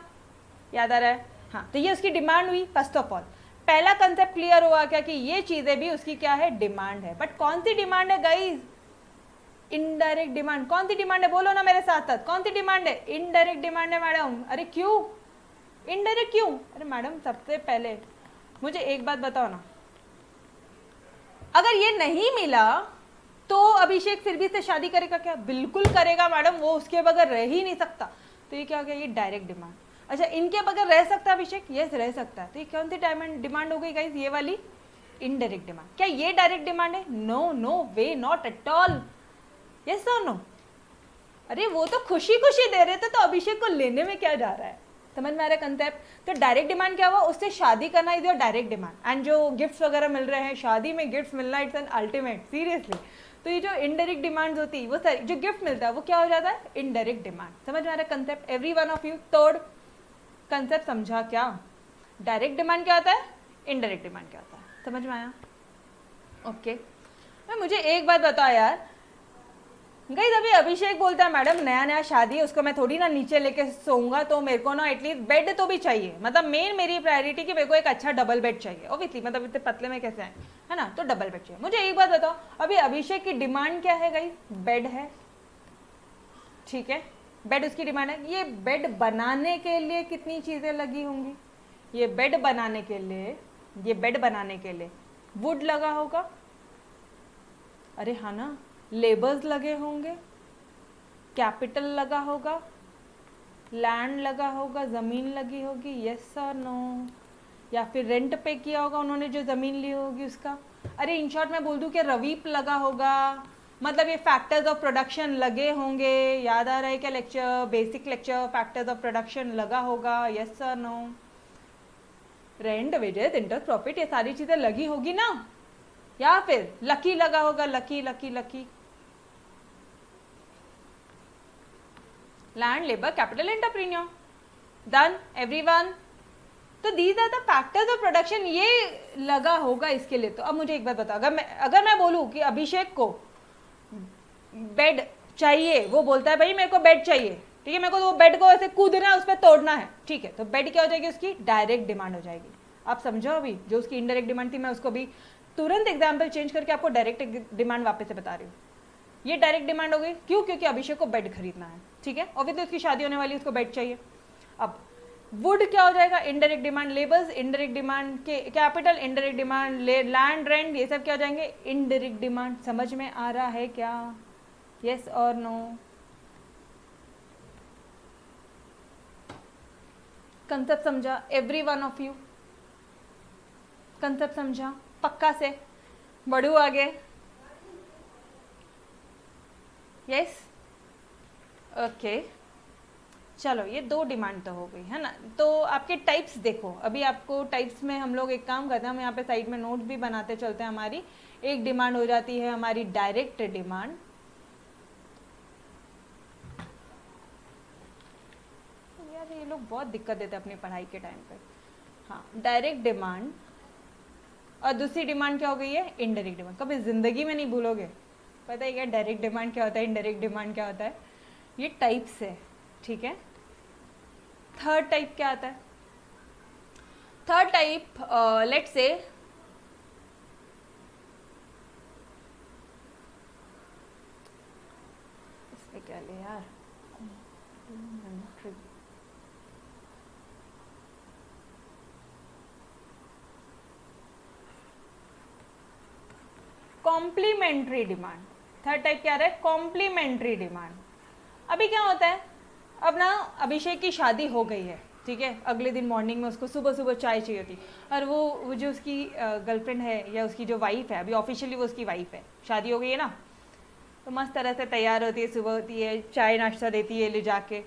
याद आ रहा है? हाँ, तो ये उसकी डिमांड हुई फर्स्ट ऑफ ऑल। पहला कंसेप्ट क्लियर हुआ क्या कि ये चीजें भी उसकी क्या है, डिमांड है। बट कौन सी डिमांड है गाइज, इनडायरेक्ट डिमांड। कौन सी डिमांड है, बोलो ना मेरे साथ साथ, कौन सी डिमांड है, इनडायरेक्ट डिमांड है मैडम। अरे क्यों इनडायरेक्ट क्यों, अरे मैडम सबसे पहले मुझे एक बात बताओ ना, अगर ये नहीं मिला तो अभिषेक फिर भी से शादी करेगा क्या, बिल्कुल करेगा मैडम, वो उसके बगैर रह ही नहीं सकता। तो ये क्या हो गया, ये डायरेक्ट डिमांड। अच्छा इनके बगैर रह सकता है अभिषेक, यस रह सकता है। तो ये कौन सी डिमांड हो गई गाइस, ये वाली इनडायरेक्ट डिमांड। क्या ये डायरेक्ट डिमांड है, no no way, not at all, yes और नो। अरे वो तो खुशी खुशी दे रहे थे, तो अभिषेक को लेने में क्या जा रहा है, समझ में आ रहा है कंसेप्ट। तो डायरेक्ट डिमांड क्या हुआ, उससे शादी करना is your direct demand. And जो गिफ्ट्स वगैरह मिल रहे हैं, शादी में गिफ्ट्स मिलना इट्स एन अल्टीमेट, सीरियसली। तो ये जो इनडायरेक्ट डिमांड होती है, वो सारी जो गिफ्ट मिलता है वो क्या हो जाता है, इनडायरेक्ट डिमांड। समझ में आ रहा है concept, every one of you. Third concept समझा क्या, डायरेक्ट डिमांड क्या होता है, इनडायरेक्ट डिमांड क्या होता है, समझ में आया, ओके। मुझे एक बात बताओ यार गाइस, अभी अभिषेक बोलता है मैडम नया नया शादी है, उसको मैं थोड़ी ना नीचे लेके सोऊंगा, तो मेरे को ना एटलीस्ट बेड तो भी चाहिए। मतलब मेन मेरी प्रायोरिटी कि मेरे को एक अच्छा डबल बेड चाहिए, ऑब्वियसली, मतलब इतने पतले में कैसे है ना, तो डबल बेड चाहिए। मुझे एक बात बताओ, अभी अभिषेक की डिमांड क्या है गाइस, बेड है, ठीक है, बेड उसकी डिमांड है। ये बेड बनाने के लिए कितनी चीजें लगी होंगी, ये बेड बनाने के लिए, ये बेड बनाने के लिए वुड लगा होगा, अरे हाँ ना, लेबर्स लगे होंगे, कैपिटल लगा होगा, लैंड लगा होगा, ज़मीन लगी होगी, यस और नो, या फिर रेंट पे किया होगा उन्होंने जो ज़मीन ली होगी उसका। अरे इन शॉर्ट मैं बोल दूं कि रवीप लगा होगा, मतलब ये फैक्टर्स ऑफ प्रोडक्शन लगे होंगे। याद आ रहा है क्या lecture, basic lecture, factors of production लगा होगा, यस और no. Rent, wages, interest, profit, ये सारी चीज़ें लगी होगी ना। या फिर लकी लगा होगा, lucky lucky lucky, land, labour, capital, entrepreneur, done everyone. तो these are the factors of production, ये लगा होगा इसके लिए। तो अब मुझे एक बात बताओ, अगर मैं बोलूँ कि अभिषेक को बेड चाहिए, वो बोलता है भाई मेरे को बेड चाहिए, ठीक है, मेरे को तो वो बेड को ऐसे कूदना है, उस पर तोड़ना है, ठीक है, तो बेड क्या हो जाएगी, उसकी डायरेक्ट डिमांड हो जाएगी। आप समझो, अभी जो उसकी इनडायरेक्ट डिमांड थी मैं उसको भी तुरंत एग्जाम्पल चेंज करके आपको डायरेक्ट डिमांड वापस से बता रही हूँ। ये डायरेक्ट डिमांड हो गई, क्यों, क्योंकि अभिषेक को बेड खरीदना है, ठीक है, ऑब्वियसली उसकी शादी होने वाली, उसको बेड चाहिए। अब वुड क्या हो जाएगा, indirect demand, labours indirect demand, capital indirect demand, land, rent, ये सब क्या हो जाएंगे, इनडायरेक्ट डिमांड। समझ में आ रहा है क्या, यस और नो। कंसेप्ट समझा every one of you, concept समझा पक्का से, बढ़ू आगे, यस ओके। चलो ये दो डिमांड तो हो गई है ना। तो आपके टाइप्स देखो, अभी आपको टाइप्स में हम लोग एक काम करते हैं, हम यहाँ पे साइड में नोट भी बनाते चलते हैं। हमारी एक डिमांड हो जाती है हमारी डायरेक्ट डिमांड, यार ये लोग बहुत दिक्कत देते हैं अपनी पढ़ाई के टाइम पे। हाँ, डायरेक्ट डिमांड, और दूसरी डिमांड क्या हो गई है, इनडायरेक्ट डिमांड। कभी जिंदगी में नहीं भूलोगे, पता है क्या डायरेक्ट डिमांड क्या होता है, इनडायरेक्ट डिमांड क्या होता है, ये टाइप्स है, ठीक है। थर्ड टाइप क्या आता है, थर्ड टाइप लेट्स से इसमें क्या ले यार, कॉम्प्लीमेंट्री डिमांड। थर्ड टाइप क्या रहा है, कॉम्प्लीमेंट्री डिमांड। अभी क्या होता है, अब ना अभिषेक की शादी हो गई है, ठीक है, अगले दिन मॉर्निंग में उसको सुबह सुबह चाय चाहिए होती, और वो जो उसकी गर्लफ्रेंड है या उसकी जो वाइफ है, अभी ऑफिशियली वो उसकी वाइफ है, शादी हो गई है ना, तो मस्त तरह से तैयार होती है, सुबह होती है, चाय नाश्ता देती है ले जाके।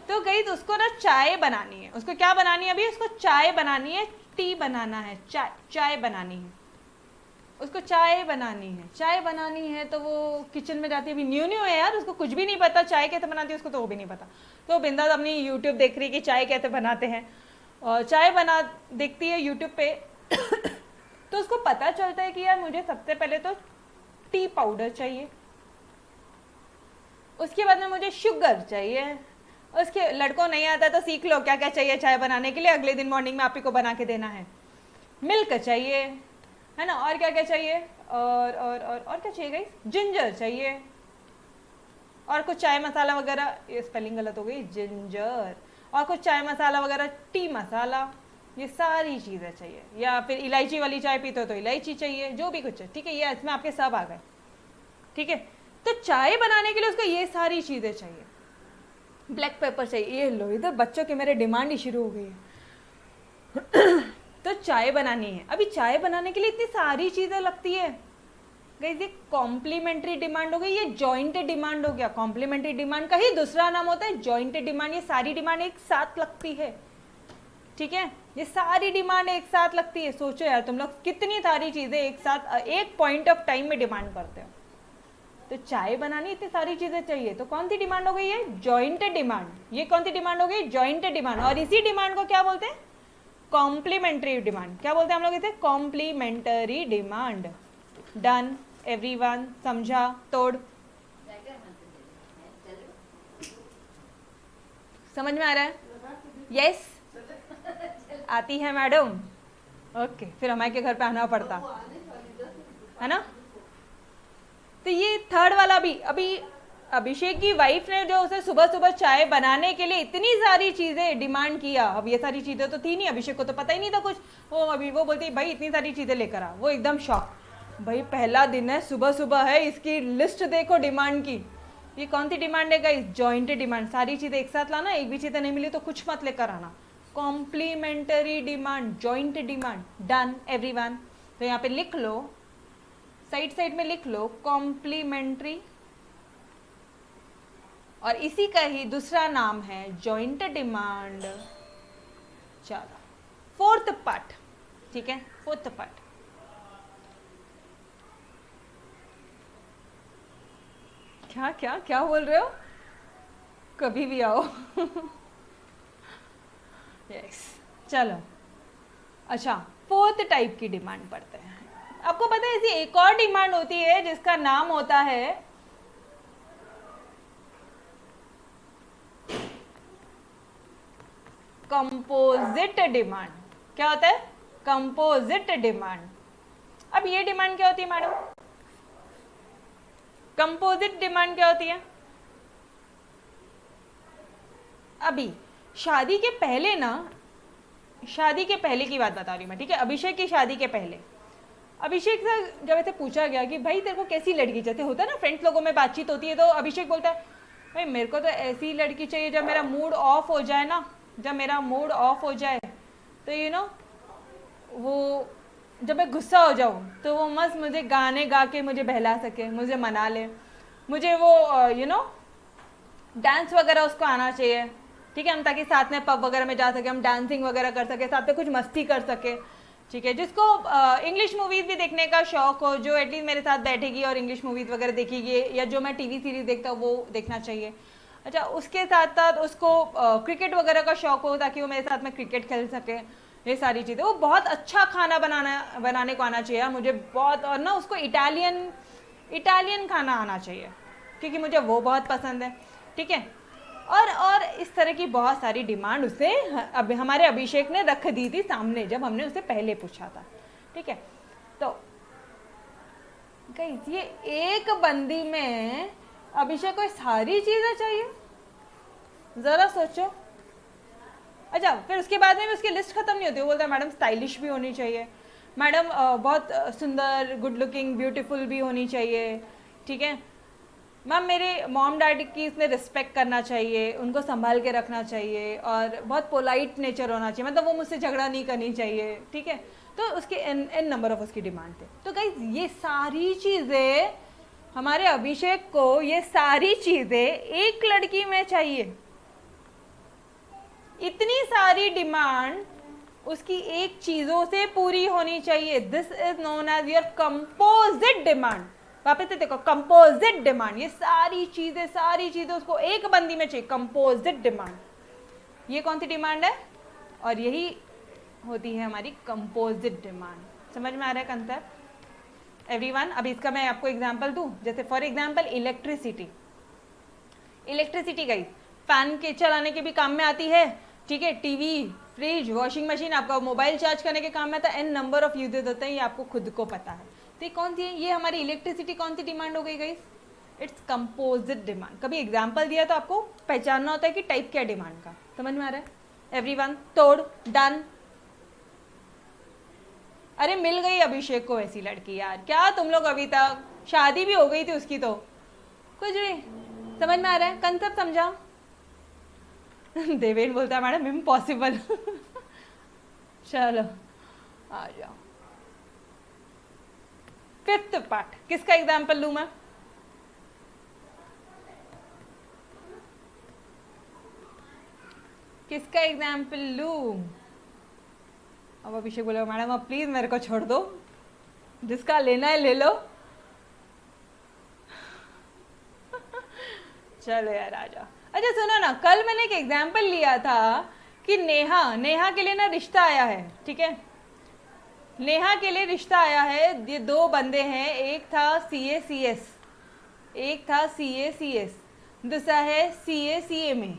तो गई तो उसको ना चाय बनानी है, उसको क्या बनानी है, अभी उसको चाय बनानी है, टी बनाना है, चाय बनानी है, उसको चाय बनानी है। चाय बनानी है तो वो किचन में जाती है, अभी न्यू है यार, उसको कुछ भी नहीं पता चाय कैसे बनाती है, उसको तो वो भी नहीं पता। तो बिंदास अपनी यूट्यूब देख रही है कि चाय कैसे बनाते हैं, और चाय बना देखती है यूट्यूब पे तो उसको पता चलता है कि यार मुझे सबसे पहले तो टी पाउडर चाहिए, उसके बाद में मुझे शुगर चाहिए। उसके लड़कों नहीं आता तो सीख लो क्या क्या चाहिए चाय बनाने के लिए, अगले दिन मॉर्निंग में आप ही को बना के देना है। मिल्क चाहिए, है ना, और क्या क्या चाहिए, और क्या चाहिए गाइस, जिंजर चाहिए, और कुछ चाय मसाला वगैरह, ये स्पेलिंग गलत हो गई, जिंजर, और कुछ चाय मसाला वगैरह, टी मसाला, ये सारी चीज़ें चाहिए, या फिर इलायची वाली चाय पीते हो तो इलायची चाहिए, जो भी कुछ है, ठीक है, ये इसमें आपके सब आ गए, ठीक है। तो चाय बनाने के लिए उसको ये सारी चीज़ें चाहिए, ब्लैक पेपर चाहिए, ये लो इधर बच्चों के मेरे डिमांड ही शुरू हो गई है तो चाय बनानी है, अभी चाय बनाने के लिए इतनी सारी चीज़ें लगती है गाइस, ये कॉम्प्लीमेंट्री डिमांड हो गई, ये जॉइंट डिमांड हो गया। कॉम्प्लीमेंट्री डिमांड का ही दूसरा नाम होता है जॉइंट डिमांड। ये सारी डिमांड एक साथ लगती है, ठीक है, ये सारी डिमांड एक साथ लगती है। सोचो यार तुम लोग कितनी सारी चीजें एक साथ एक पॉइंट ऑफ टाइम में डिमांड करते हो। तो चाय बनानी इतनी सारी चीजें चाहिए, तो कौन सी डिमांड हो गई है, जॉइंट डिमांड। ये कौन सी डिमांड हो गई, जॉइंट डिमांड। और इसी डिमांड को क्या बोलते हैं, कॉम्प्लीमेंट्री डिमांड। क्या बोलते हैं हम लोग इसे, कॉम्प्लीमेंटरी डिमांड। डन एवरीवन, समझा, तोड़, समझ में आ रहा है, यस आती है मैडम, ओके, फिर हमारे के घर पे आना पड़ता है ना। तो ये थर्ड वाला भी, अभी अभिषेक की वाइफ ने जो उसे सुबह सुबह चाय बनाने के लिए इतनी सारी चीजें डिमांड किया, अब ये सारी चीजें तो थी नहीं, अभिषेक को तो पता ही नहीं था कुछ, वो अभी वो बोलती भाई इतनी सारी चीजें लेकर आ, वो एकदम शॉक, भाई पहला दिन है, सुबह सुबह है, इसकी लिस्ट देखो डिमांड की। ये कौन सी डिमांड है गाइस, जॉइंट डिमांड। सारी चीजें एक साथ लाना, एक भी चीजें नहीं मिली तो कुछ मत लेकर आना, complementary demand, joint demand. Done everyone, तो यहाँ पे लिख लो, साइड साइड में लिख लो कॉम्प्लीमेंट्री, और इसी का ही दूसरा नाम है जॉइंट डिमांड। चलो फोर्थ पार्ट, ठीक है, फोर्थ पार्ट, क्या क्या क्या बोल रहे हो, कभी भी आओ यस चलो, अच्छा फोर्थ टाइप की डिमांड पढ़ते हैं। आपको पता है ऐसी एक और डिमांड होती है जिसका नाम होता है कंपोजिट डिमांड। क्या होता है, कंपोजिट डिमांड। अब ये डिमांड क्या होती है मैडम, कंपोजिट डिमांड क्या होती है। अभी शादी के पहले ना, शादी के पहले की बात बता रही हूँ मैं, ठीक है, अभिषेक की शादी के पहले अभिषेक से जब ऐसे पूछा गया कि भाई तेरे को कैसी लड़की चाहिए, होता है ना फ्रेंड्स लोगों में बातचीत होती है, तो अभिषेक बोलता है भाई मेरे को तो ऐसी लड़की चाहिए जब मेरा मूड ऑफ हो जाए ना, जब मेरा मूड ऑफ हो जाए तो यू नो वो, जब मैं गुस्सा हो जाऊँ तो वो मस्त मुझे गाने गा के मुझे बहला सके, मुझे मना ले, मुझे वो यू नो डांस वगैरह उसको आना चाहिए, ठीक है, हम ताकि साथ में पब वगैरह में जा सके, हम डांसिंग वगैरह कर सके, साथ में कुछ मस्ती कर सके, ठीक है। जिसको इंग्लिश मूवीज़ भी देखने का शौक हो, जो एटलीस्ट मेरे साथ बैठेगी और इंग्लिश मूवीज़ वगैरह देखेगी, या जो मैं टीवी सीरीज देखता हूँ वो देखना चाहिए। अच्छा, उसके साथ साथ उसको क्रिकेट वगैरह का शौक हो ताकि वो मेरे साथ में क्रिकेट खेल सके, ये सारी चीज़ें। वो बहुत अच्छा खाना बनाने को आना चाहिए मुझे बहुत, और ना उसको इटालियन खाना आना चाहिए क्योंकि मुझे वो बहुत पसंद है, ठीक है। और इस तरह की बहुत सारी डिमांड उसे अब हमारे अभिषेक ने रख दी थी सामने जब हमने उसे पहले पूछा था, ठीक है। तो गाइस ये एक बंदी में अभिषेक को सारी चीजें चाहिए, जरा सोचो। अच्छा, फिर उसके बाद में भी उसकी लिस्ट खत्म नहीं होती, वो बोलता है मैडम स्टाइलिश भी होनी चाहिए, मैडम बहुत सुंदर गुड लुकिंग ब्यूटीफुल भी होनी चाहिए, ठीक है मैम, मेरे मॉम डैडी की इसमें रिस्पेक्ट करना चाहिए, उनको संभाल के रखना चाहिए, और बहुत पोलाइट नेचर होना चाहिए, मतलब वो मुझसे झगड़ा नहीं करनी चाहिए, ठीक है। तो उसके एन नंबर ऑफ उसकी डिमांड थे। तो गाइस ये सारी चीज़ें हमारे अभिषेक को, ये सारी चीज़ें एक लड़की में चाहिए, इतनी सारी डिमांड उसकी एक चीज़ों से पूरी होनी चाहिए। This is known as your composite demand. वापस से देखो, कंपोजिट डिमांड, ये सारी चीजें उसको एक बंदी में चाहिए, कंपोजिट डिमांड। ये कौन सी डिमांड है, और यही होती है हमारी कंपोजिट डिमांड। समझ में आ रहा है कंसेप्ट एवरीवन। अब इसका मैं आपको एग्जांपल दूं, जैसे फॉर एग्जांपल इलेक्ट्रिसिटी गई फैन के चलाने के भी काम में आती है, ठीक है, टीवी फ्रिज, वॉशिंग मशीन, आपका मोबाइल चार्ज करने के काम में आता है, एन नंबर ऑफ यूजेस होते हैं, ये आपको खुद को पता है। तो ये कौन सी है, ये हमारी इलेक्ट्रिसिटी कौन सी डिमांड हो गई गाइस, इट्स कंपोजिट डिमांड। कभी एग्जाम्पल दिया तो आपको पहचानना होता है कि टाइप क्या डिमांड का, समझ में आ रहा है एवरीवन? तोड़, डन। अरे मिल गई अभिषेक को ऐसी लड़की यार, क्या तुम लोग अभी तक, शादी भी हो गई थी उसकी तो, कुछ भी समझ में आ रहा है, कंसेप्ट समझा? देवेन बोलता है मैडम इम्पॉसिबल। चलो आ जाओ, फिफ्थ पार्ट, किसका एग्जाम्पल लूं मैं? किसका एग्जाम्पल लूं? अब अभिषेक बोलेगा मैडम अब प्लीज मेरे को छोड़ दो, जिसका लेना है ले लो। चलो यार आ जाओ। अच्छा सुनो ना, कल मैंने एक एग्जाम्पल लिया था कि नेहा के लिए ना रिश्ता आया है, ठीक है? नेहा के लिए रिश्ता आया है, ये दो बंदे हैं, एक था CA CS, दूसरा है CA में,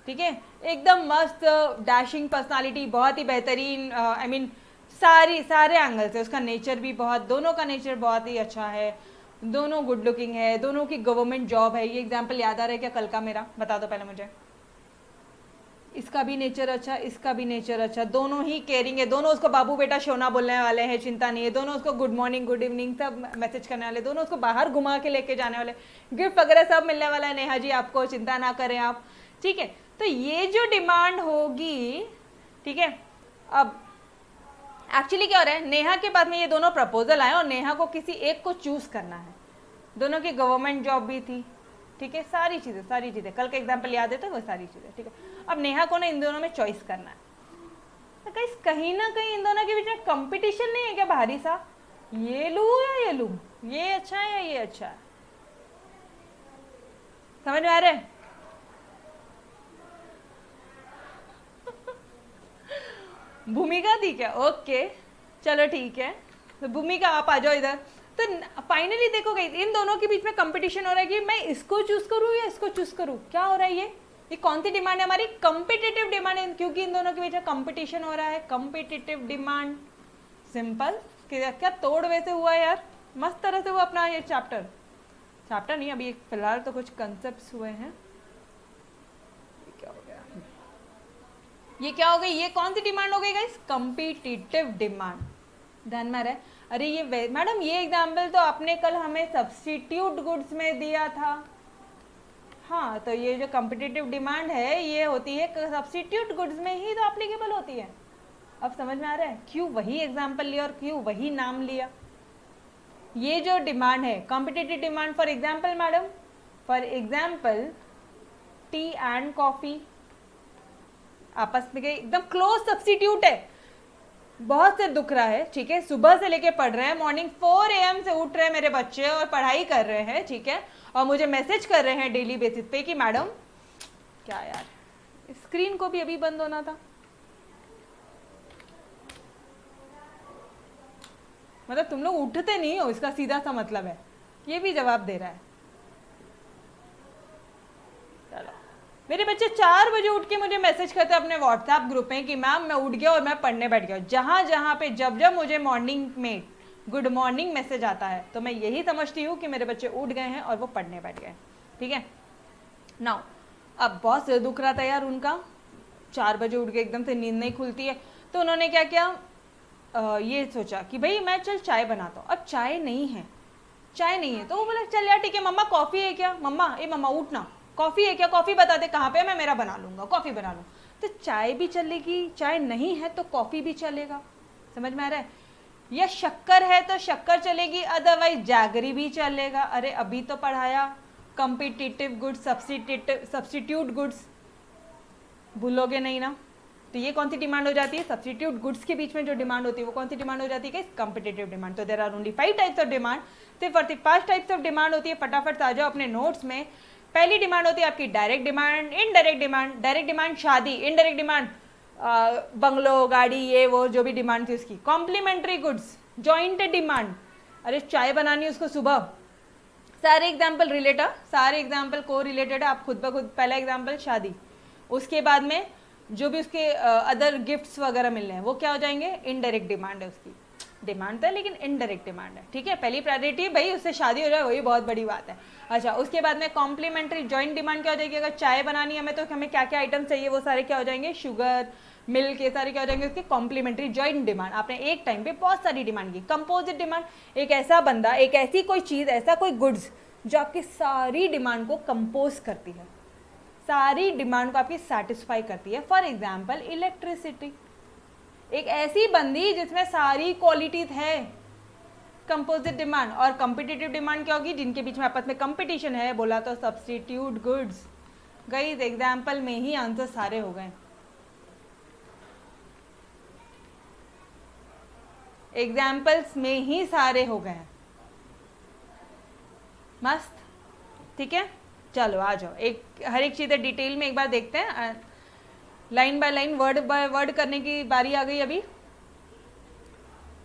ठीक है? एकदम मस्त डैशिंग पर्सनालिटी, बहुत ही बेहतरीन, आई मीन सारे एंगल से उसका नेचर भी बहुत, दोनों का नेचर बहुत ही अच्छा है, दोनों गुड लुकिंग है, दोनों की गवर्नमेंट जॉब है। ये एग्जाम्पल याद आ रहा है क्या कल का मेरा? बता दो पहले मुझे। इसका भी नेचर अच्छा, इसका भी नेचर अच्छा, दोनों ही केयरिंग है, दोनों उसको बाबू बेटा शोना बोलने वाले हैं, चिंता नहीं है, दोनों उसको गुड मॉर्निंग गुड इवनिंग सब मैसेज करने वाले, दोनों उसको बाहर घुमा के लेके जाने वाले, गिफ्ट वगैरह सब मिलने वाला है नेहा जी आपको, चिंता ना करें आप, ठीक है? तो ये जो डिमांड होगी, ठीक है, अब एक्चुअली क्या हो रहा है, नेहा के बाद में ये दोनों प्रपोजल आए और नेहा को किसी एक को चूज करना है, दोनों की गवर्नमेंट जॉब भी थी, ठीक है? सारी चीजें कल का एग्जाम्पल याद है तो वो सारी चीजें, ठीक है? अब नेहा को ना इन दोनों में चॉइस करना है, तो कहीं ना कहीं इन दोनों के बीच में कंपटीशन नहीं है क्या भारी सा, ये लूं या ये लूं, ये अच्छा है या ये अच्छा है? समझ में आ रहा है? भूमिका थी क्या? ओके चलो ठीक है, तो भूमिका आप आ जाओ इधर। तो फाइनली देखो गाइस, इन दोनों के बीच में कंपटीशन हो रहा है कि मैं इसको चूज करूं या इसको चूज करूं। क्या हो रहा है ये कौन सी डिमांड है हमारी? कॉम्पिटिटिव डिमांड है, क्योंकि इन दोनों के बीच में कंपटीशन हो रहा है, कॉम्पिटिटिव डिमांड। सिंपल, क्या तोड़ वैसे हुआ यार, मस्त तरह से हुआ अपना ये चैप्टर नहीं, अभी फिलहाल तो कुछ कंसेप्ट हुए हैं। ये क्या हो गई, ये कौन सी डिमांड हो गई गाइस? Competitive demand. ध्यान में रहे। अरे ये मैडम ये एग्जाम्पल तो आपने कल हमें सब्स्टिट्यूट गुड्स में दिया था। हाँ, तो ये जो कॉम्पिटिटिव डिमांड है ये होती है सब्स्टिट्यूट गुड्स में ही तो एप्लीकेबल होती है। अब समझ में आ रहा है क्यों वही एग्जाम्पल लिया और क्यों वही नाम लिया? ये जो डिमांड है competitive demand, for example madam, for example T and coffee आपस में एकदम क्लोज सब्स्टिट्यूट है, बहुत से दुख रहा है, ठीक है? सुबह से लेके पढ़ रहे हैं, मॉर्निंग 4 AM से उठ रहे हैं मेरे बच्चे और पढ़ाई कर रहे हैं, ठीक है? और मुझे मैसेज कर रहे हैं डेली बेसिस पे कि मैडम क्या यार, स्क्रीन को भी अभी बंद होना था, मतलब तुम लोग उठते नहीं हो, इसका सीधा सा मतलब है। ये भी जवाब दे रहा है। चलो, मेरे बच्चे 4 बजे उठ के मुझे मैसेज करते हैं अपने व्हाट्सएप ग्रुप में कि मैम मैं उठ गया और मैं पढ़ने बैठ गया। जहाँ पे जब मुझे मॉर्निंग में गुड मॉर्निंग मैसेज आता है तो मैं यही समझती हूँ कि मेरे बच्चे उठ गए हैं और वो पढ़ने बैठ गए, ठीक है? नाउ अब बहुत से दुख रहा था यार उनका, 4 बजे उठ के एकदम से नींद नहीं खुलती है, तो उन्होंने क्या किया, ये सोचा कि भाई मैं चल चाय बनाता हूँ। अब चाय नहीं है तो वो बोला चल यार ठीक है मम्मा कॉफ़ी है क्या, मम्मा उठना, कॉफ़ी है क्या, कॉफ़ी बता दे कहाँ पे, मैं मेरा बना लूँगा, कॉफ़ी बना लूँ। तो चाय भी चलेगी, चाय नहीं है तो कॉफ़ी भी चलेगा, समझ में आ रहा है? या शक्कर है तो शक्कर चलेगी, अदरवाइज जैगरी भी चलेगा। अरे अभी तो पढ़ाया कॉम्पिटिटिव गुड्स, सब्स्टिट्यूट गुड्स, भूलोगे नहीं ना? तो ये कौन सी डिमांड हो जाती है? सब्स्टिट्यूट गुड्स के बीच में जो डिमांड होती है वो कौन सी डिमांड हो जाती है? Competitive demand. तो there are only 5 types of demand, सिर्फ 5 टाइप्स ऑफ डिमांड होती है। फटाफट आ जाओ अपने नोट्स में। पहली डिमांड होती है आपकी direct demand, indirect demand. Direct demand शादी, इनडायरेक्ट डिमांड बंगलो, गाड़ी, ये वो जो भी डिमांड थी उसकी। कॉम्प्लीमेंट्री गुड्स, जॉइंट डिमांड, अरे चाय बनानी उसको सुबह। सारे एग्जाम्पल रिलेटेड, सारे एग्जाम्पल को रिलेटेड है, आप खुद ब खुद। पहला एग्जाम्पल शादी, उसके बाद में जो भी उसके अदर गिफ्ट्स वगैरह मिल रहे हैं वो क्या हो जाएंगे, इनडायरेक्ट डिमांड है उसकी। डिमांड था लेकिन इनडायरेक्ट डिमांड है, ठीक है। पहली प्रायोरिटी भाई उससे शादी हो जाए वही बहुत बड़ी बात है। अच्छा, उसके बाद में कॉम्प्लीमेंट्री जॉइंट डिमांड क्या हो जाएगी, अगर चाय बनानी है हमें तो हमें क्या क्या आइटम चाहिए वो सारे क्या हो जाएंगे, शुगर मिल्क ये सारे क्या हो जाएंगे उसकी कॉम्प्लीमेंट्री जॉइंट डिमांड। आपने एक टाइम पे बहुत सारी डिमांड की। कंपोजिट डिमांड, एक ऐसा बंदा, एक ऐसी कोई चीज़, ऐसा कोई गुड्स जो आपकी सारी डिमांड को कंपोज करती है, सारी डिमांड को आपकी सेटिस्फाई करती है। फॉर एग्जाम्पल इलेक्ट्रिसिटी, एक ऐसी बंदी जिसमें सारी क्वालिटीज है। Composite demand. और कॉम्पिटिटिव डिमांड क्या होगी, जिनके बीच में आपस में कंपटीशन है, बोला तो सब्स्टिट्यूट गुड्स। गाइस एग्जाम्पल में ही आंसर सारे हो गए, एग्जाम्पल्स में ही सारे हो गए। मस्त, ठीक है। चलो आ जाओ, एक हर एक चीज़ें डिटेल में एक बार देखते हैं, line by line, word by word करने की बारी आ गई अभी।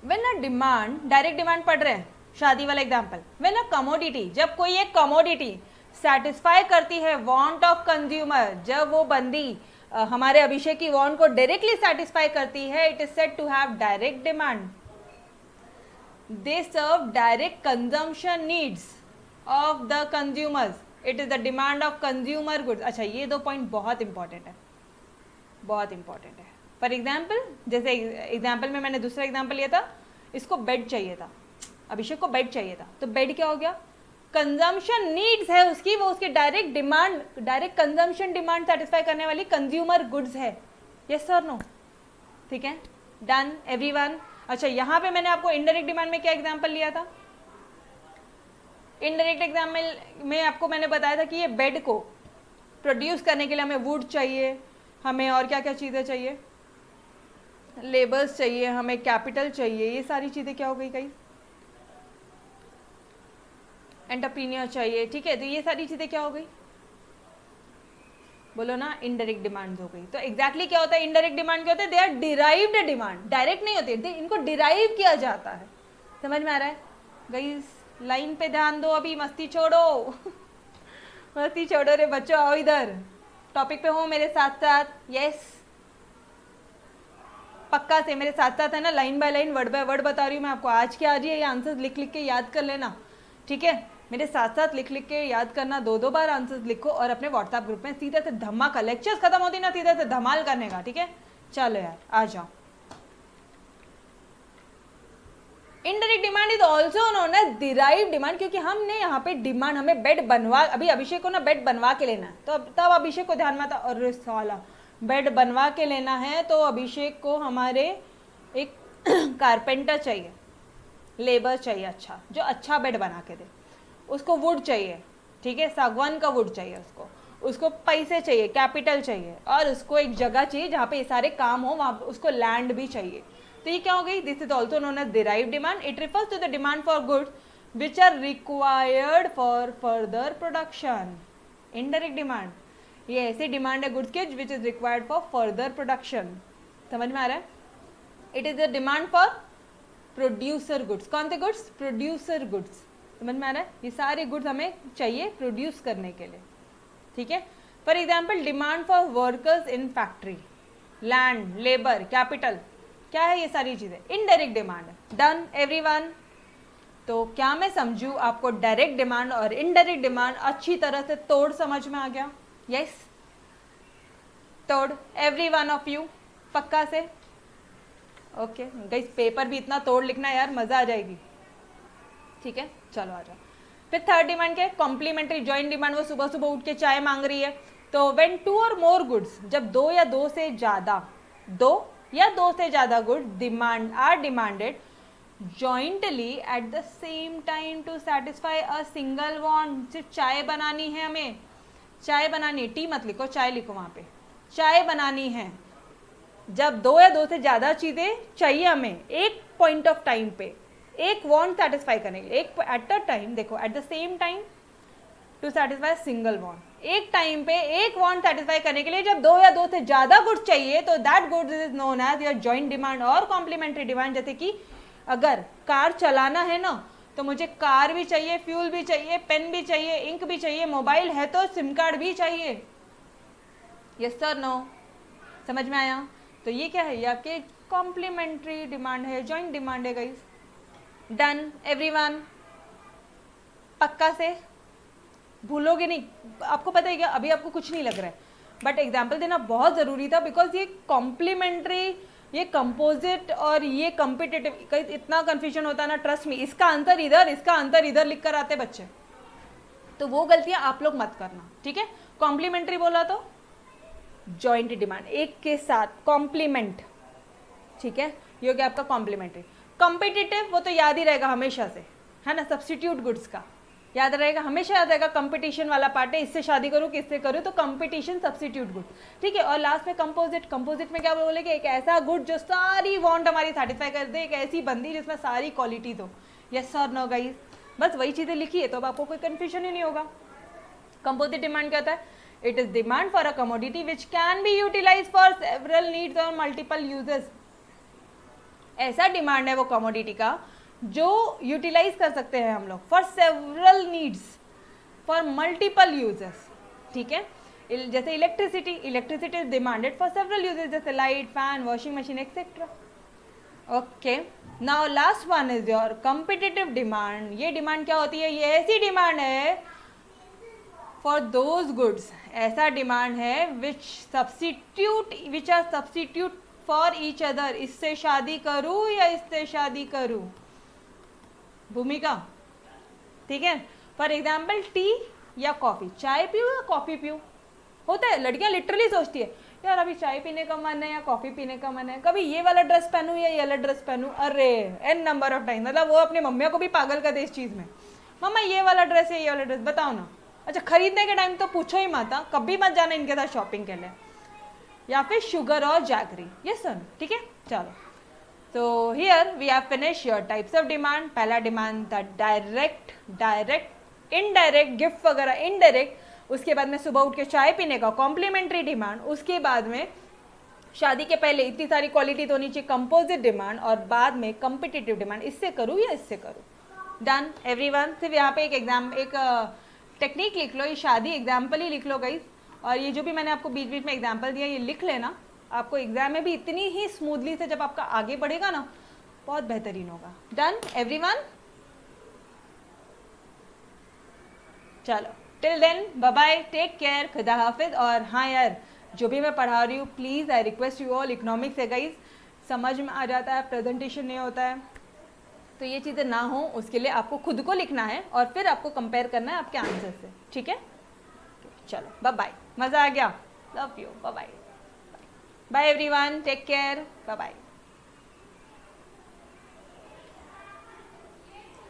When a demand, direct demand पढ़ रहे हैं, शादी वाला एग्जाम्पल। व्हेन अ कमोडिटी, जब कोई एक कमोडिटी सेटिस्फाई करती है वांट ऑफ कंज्यूमर, जब वो बंदी हमारे अभिषेक की वांट को डायरेक्टली सेटिस्फाई करती है, it is said to have direct demand. They serve direct consumption needs of the consumers, it is the demand of consumer goods. अच्छा, ये दो पॉइंट बहुत इंपॉर्टेंट है, बहुत इंपॉर्टेंट है। फॉर एग्जाम्पल, जैसे एग्जाम्पल में मैंने दूसरा एग्जाम्पल लिया था, इसको बेड चाहिए था, अभिषेक को बेड चाहिए था, तो बेड क्या हो गया, कंजम्पशन नीड्स है उसकी, वो उसकी direct demand, direct consumption demand satisfy करने वाली कंज्यूमर गुड्स है। यस और नो, ठीक है, डन एवरीवन। अच्छा, यहाँ पे मैंने आपको इनडायरेक्ट डिमांड में क्या एग्जाम्पल लिया था, इनडायरेक्ट एग्जाम्पल में आपको मैंने बताया था कि ये बेड को प्रोड्यूस करने के लिए हमें वुड चाहिए, हमें और क्या क्या चीज़ें चाहिए, लेबर्स चाहिए, हमें कैपिटल चाहिए, ये सारी चीज़ें क्या हो गई, कई एंटरप्रीनियर चाहिए, ठीक है। तो ये सारी चीज़ें क्या हो गई, बोलो ना, इनडायरेक्ट डिमांड हो गई। तो एग्जैक्टली क्या होता है इनडायरेक्ट डिमांड, क्या होता है, they are derived demand, direct नहीं होती, इनको डिराइव किया जाता है। समझ में आ रहा है गाइस, लाइन पे ध्यान दो, अभी मस्ती छोड़ो मस्ती छोड़ो रे बच्चों, आओ इधर, टॉपिक पे हो मेरे साथ साथ। यस, पक्का से मेरे साथ साथ है ना, line by line word by word बता रही हूँ मैं आपको। आज के आज ये आंसर लिख लिख के याद कर लेना, ठीक है। मेरे साथ साथ लिख लिख के याद करना, दो दो बार आंसर्स लिखो और अपने व्हाट्सएप ग्रुप में सीधे से धमाका, लेक्चर्स खत्म होती ना सीधे से धमाल करने का, ठीक है। चलो यार आ जाओ। Indirect demand is also known as derive demand, क्योंकि हमने यहाँ पे डिमांड, हमें बेड बनवा, अभी अभिषेक को ना बेड बनवा के लेना है, तो तब अभिषेक को ध्यान में आता, अरे साला बेड बनवा के लेना है तो अभिषेक को हमारे एक कारपेंटर चाहिए, लेबर चाहिए, अच्छा जो अच्छा बेड बना के दे, उसको वुड चाहिए, ठीक है, सागवान का वुड चाहिए उसको पैसे चाहिए, कैपिटल चाहिए, और उसको एक जगह चाहिए जहाँ पे ये सारे काम हो, वहाँ उसको लैंड भी चाहिए। तो ये क्या हो गई, this is also known as derived demand. It refers to the demand for goods which are required for further production. Indirect demand ये ऐसी डिमांड है गुड्स की which is required for further production. समझ में आ रहा है, it is the demand for producer goods. कौन से गुड्स, प्रोड्यूसर गुड्स। समझ में आ रहा है, ये सारे गुड्स हमें चाहिए प्रोड्यूस करने के लिए, ठीक है। For example demand for workers in factory, land, labour, capital, क्या है ये सारी चीजें, इनडायरेक्ट डिमांड है। Done everyone. तो क्या मैं समझू आपको डायरेक्ट डिमांड और इनडायरेक्ट डिमांड अच्छी तरह से तोड़ समझ में आ गया। यस, तोड़ एवरी वन ऑफ यू, पक्का से। ओके गाइस, पेपर भी इतना तोड़ लिखना यार, मजा आ जाएगी, ठीक है। चलो आ जाओ। फिर थर्ड डिमांड क्या है, कॉम्प्लीमेंट्री जॉइंट डिमांड। वो सुबह सुबह उठ के चाय मांग रही है, तो व्हेन टू और मोर गुड्स, जब दो या दो से ज्यादा goods demand are demanded jointly at the same time to satisfy a single want. सिर्फ चाय बनानी है हमें, चाय बनानी है, टी मत लिखो, चाय लिखो वहां पे, चाय बनानी है। जब दो या दो से ज्यादा चीजें चाहिए हमें एक पॉइंट ऑफ टाइम पे, एक वांट सेटिस्फाई करने के लिए, एक एट अ टाइम, देखो at the same time to satisfy single want, एक टाइम पे एक वांट सेटिस्फाई करने के लिए जब दो या दो से ज्यादा गुड्स चाहिए, तो that goods is known as your joint demand और कॉम्प्लीमेंट्री डिमांड। जैसे कि अगर कार चलाना है ना, तो मुझे कार भी चाहिए, फ्यूल भी चाहिए, पेन भी चाहिए, इंक भी चाहिए, मोबाइल है तो सिम कार्ड भी चाहिए। यस सर, नो, समझ में आया? तो ये क्या है, ये आपके कॉम्प्लीमेंट्री डिमांड है, जॉइंट डिमांड है गाइस। डन एवरीवन, पक्का से भूलोगे नहीं? आपको पता है क्या, अभी आपको कुछ नहीं लग रहा है, बट एग्जाम्पल देना बहुत ज़रूरी था, बिकॉज ये कॉम्प्लीमेंट्री, ये कंपोजिट और ये कॉम्पिटिटिव, इतना कन्फ्यूजन होता है ना, ट्रस्ट मी। इसका अंतर इधर, इसका अंतर इधर लिख कर आते बच्चे, तो वो गलतियां आप लोग मत करना, ठीक है? कॉम्प्लीमेंट्री बोला तो जॉइंट डिमांड, एक के साथ कॉम्प्लीमेंट, ठीक है? ये हो गया आपका कॉम्प्लीमेंट्री। कॉम्पिटिटिव वो तो याद ही रहेगा हमेशा से, है ना, सब्स्टिट्यूट गुड्स का याद रहेगा, हमेशा याद रहेगा। कंपटीशन वाला पार्ट है, इससे शादी करूँ किससे करूँ, तो कंपटीशन सब्स्टिट्यूट गुड, ठीक है? और लास्ट में कंपोजिट, कंपोजिट में क्या बोलेंगे, एक ऐसा गुड जो सारी वांट हमारी सेटिस्फाई कर दे, एक ऐसी बंदी जिसमें सारी क्वालिटीज हो। यस और नो गाइस, बस वही चीज़ें लिखी है, तो अब आपको कोई कन्फ्यूजन ही नहीं होगा। कंपोजिट डिमांड क्या होता है? It is demand for a commodity which can be utilize for several needs और मल्टीपल यूजेस। ऐसा डिमांड है वो कमोडिटी का जो यूटिलाइज कर सकते हैं हम लोग for several needs, for multiple uses, ठीक है? जैसे electricity, electricity is demanded for several uses, जैसे light, fan, washing machine etcetera. Okay, now last one is your competitive demand. ये डिमांड क्या होती है? ये ऐसी डिमांड है फॉर दोज गुड्स, ऐसा डिमांड है which are substitute for each other. इससे शादी करूँ या इससे शादी करूँ, भूमिका, ठीक है? फॉर एग्जाम्पल टी या कॉफ़ी, चाय पीऊँ या कॉफ़ी पीऊँ, होता है। लड़कियां लिटरली सोचती है यार अभी चाय पीने का मन है या कॉफ़ी पीने का मन है, कभी ये वाला ड्रेस पहनूँ या ये वाला ड्रेस पहनूँ। अरे एन नंबर ऑफ टाइम, मतलब वो अपनी मम्मियों को भी पागल कर दे इस चीज़ में, मम्मा ये वाला ड्रेस है ये वाला ड्रेस, बताओ ना। अच्छा, खरीदने के टाइम तो पूछो ही मत, कभी मत जाना इनके साथ शॉपिंग के लिए। या फिर शुगर और जैगरी, ये सर, ठीक है? चलो, तो here we have finish your types of demand. पहला डिमांड था डायरेक्ट, इनडायरेक्ट, गिफ्ट वगैरह इनडायरेक्ट। उसके बाद में सुबह उठ के चाय पीने का कॉम्प्लीमेंट्री डिमांड। उसके बाद में शादी के पहले इतनी सारी क्वालिटी तो होनी चाहिए, कंपोजिट डिमांड। और बाद में कॉम्पिटिटिव डिमांड, इससे करूँ या इससे करूँ। Done everyone. सिर्फ यहाँ पे एक टेक्निक लिख लो, ये शादी एग्जाम्पल ही लिख लो गाइस। और ये जो भी मैंने आपको बीच बीच में एग्जाम्पल दिया ये लिख लेना, आपको एग्जाम में भी इतनी ही स्मूथली से जब आपका आगे बढ़ेगा ना, बहुत बेहतरीन होगा। डन एवरीवन, चलो till then bye bye, take care, खुदा हाफिज। और हाँ यार, जो भी मैं पढ़ा रही हूँ please I request you all, economics है गाइस, समझ में आ जाता है, प्रेजेंटेशन नहीं होता है, तो ये चीज़ें ना हो उसके लिए आपको खुद को लिखना है और फिर आपको कंपेयर करना है आपके आंसर से, ठीक है? चलो बाय बाय, मज़ा आ गया, love you, bye bye, bye everyone, take care, bye bye.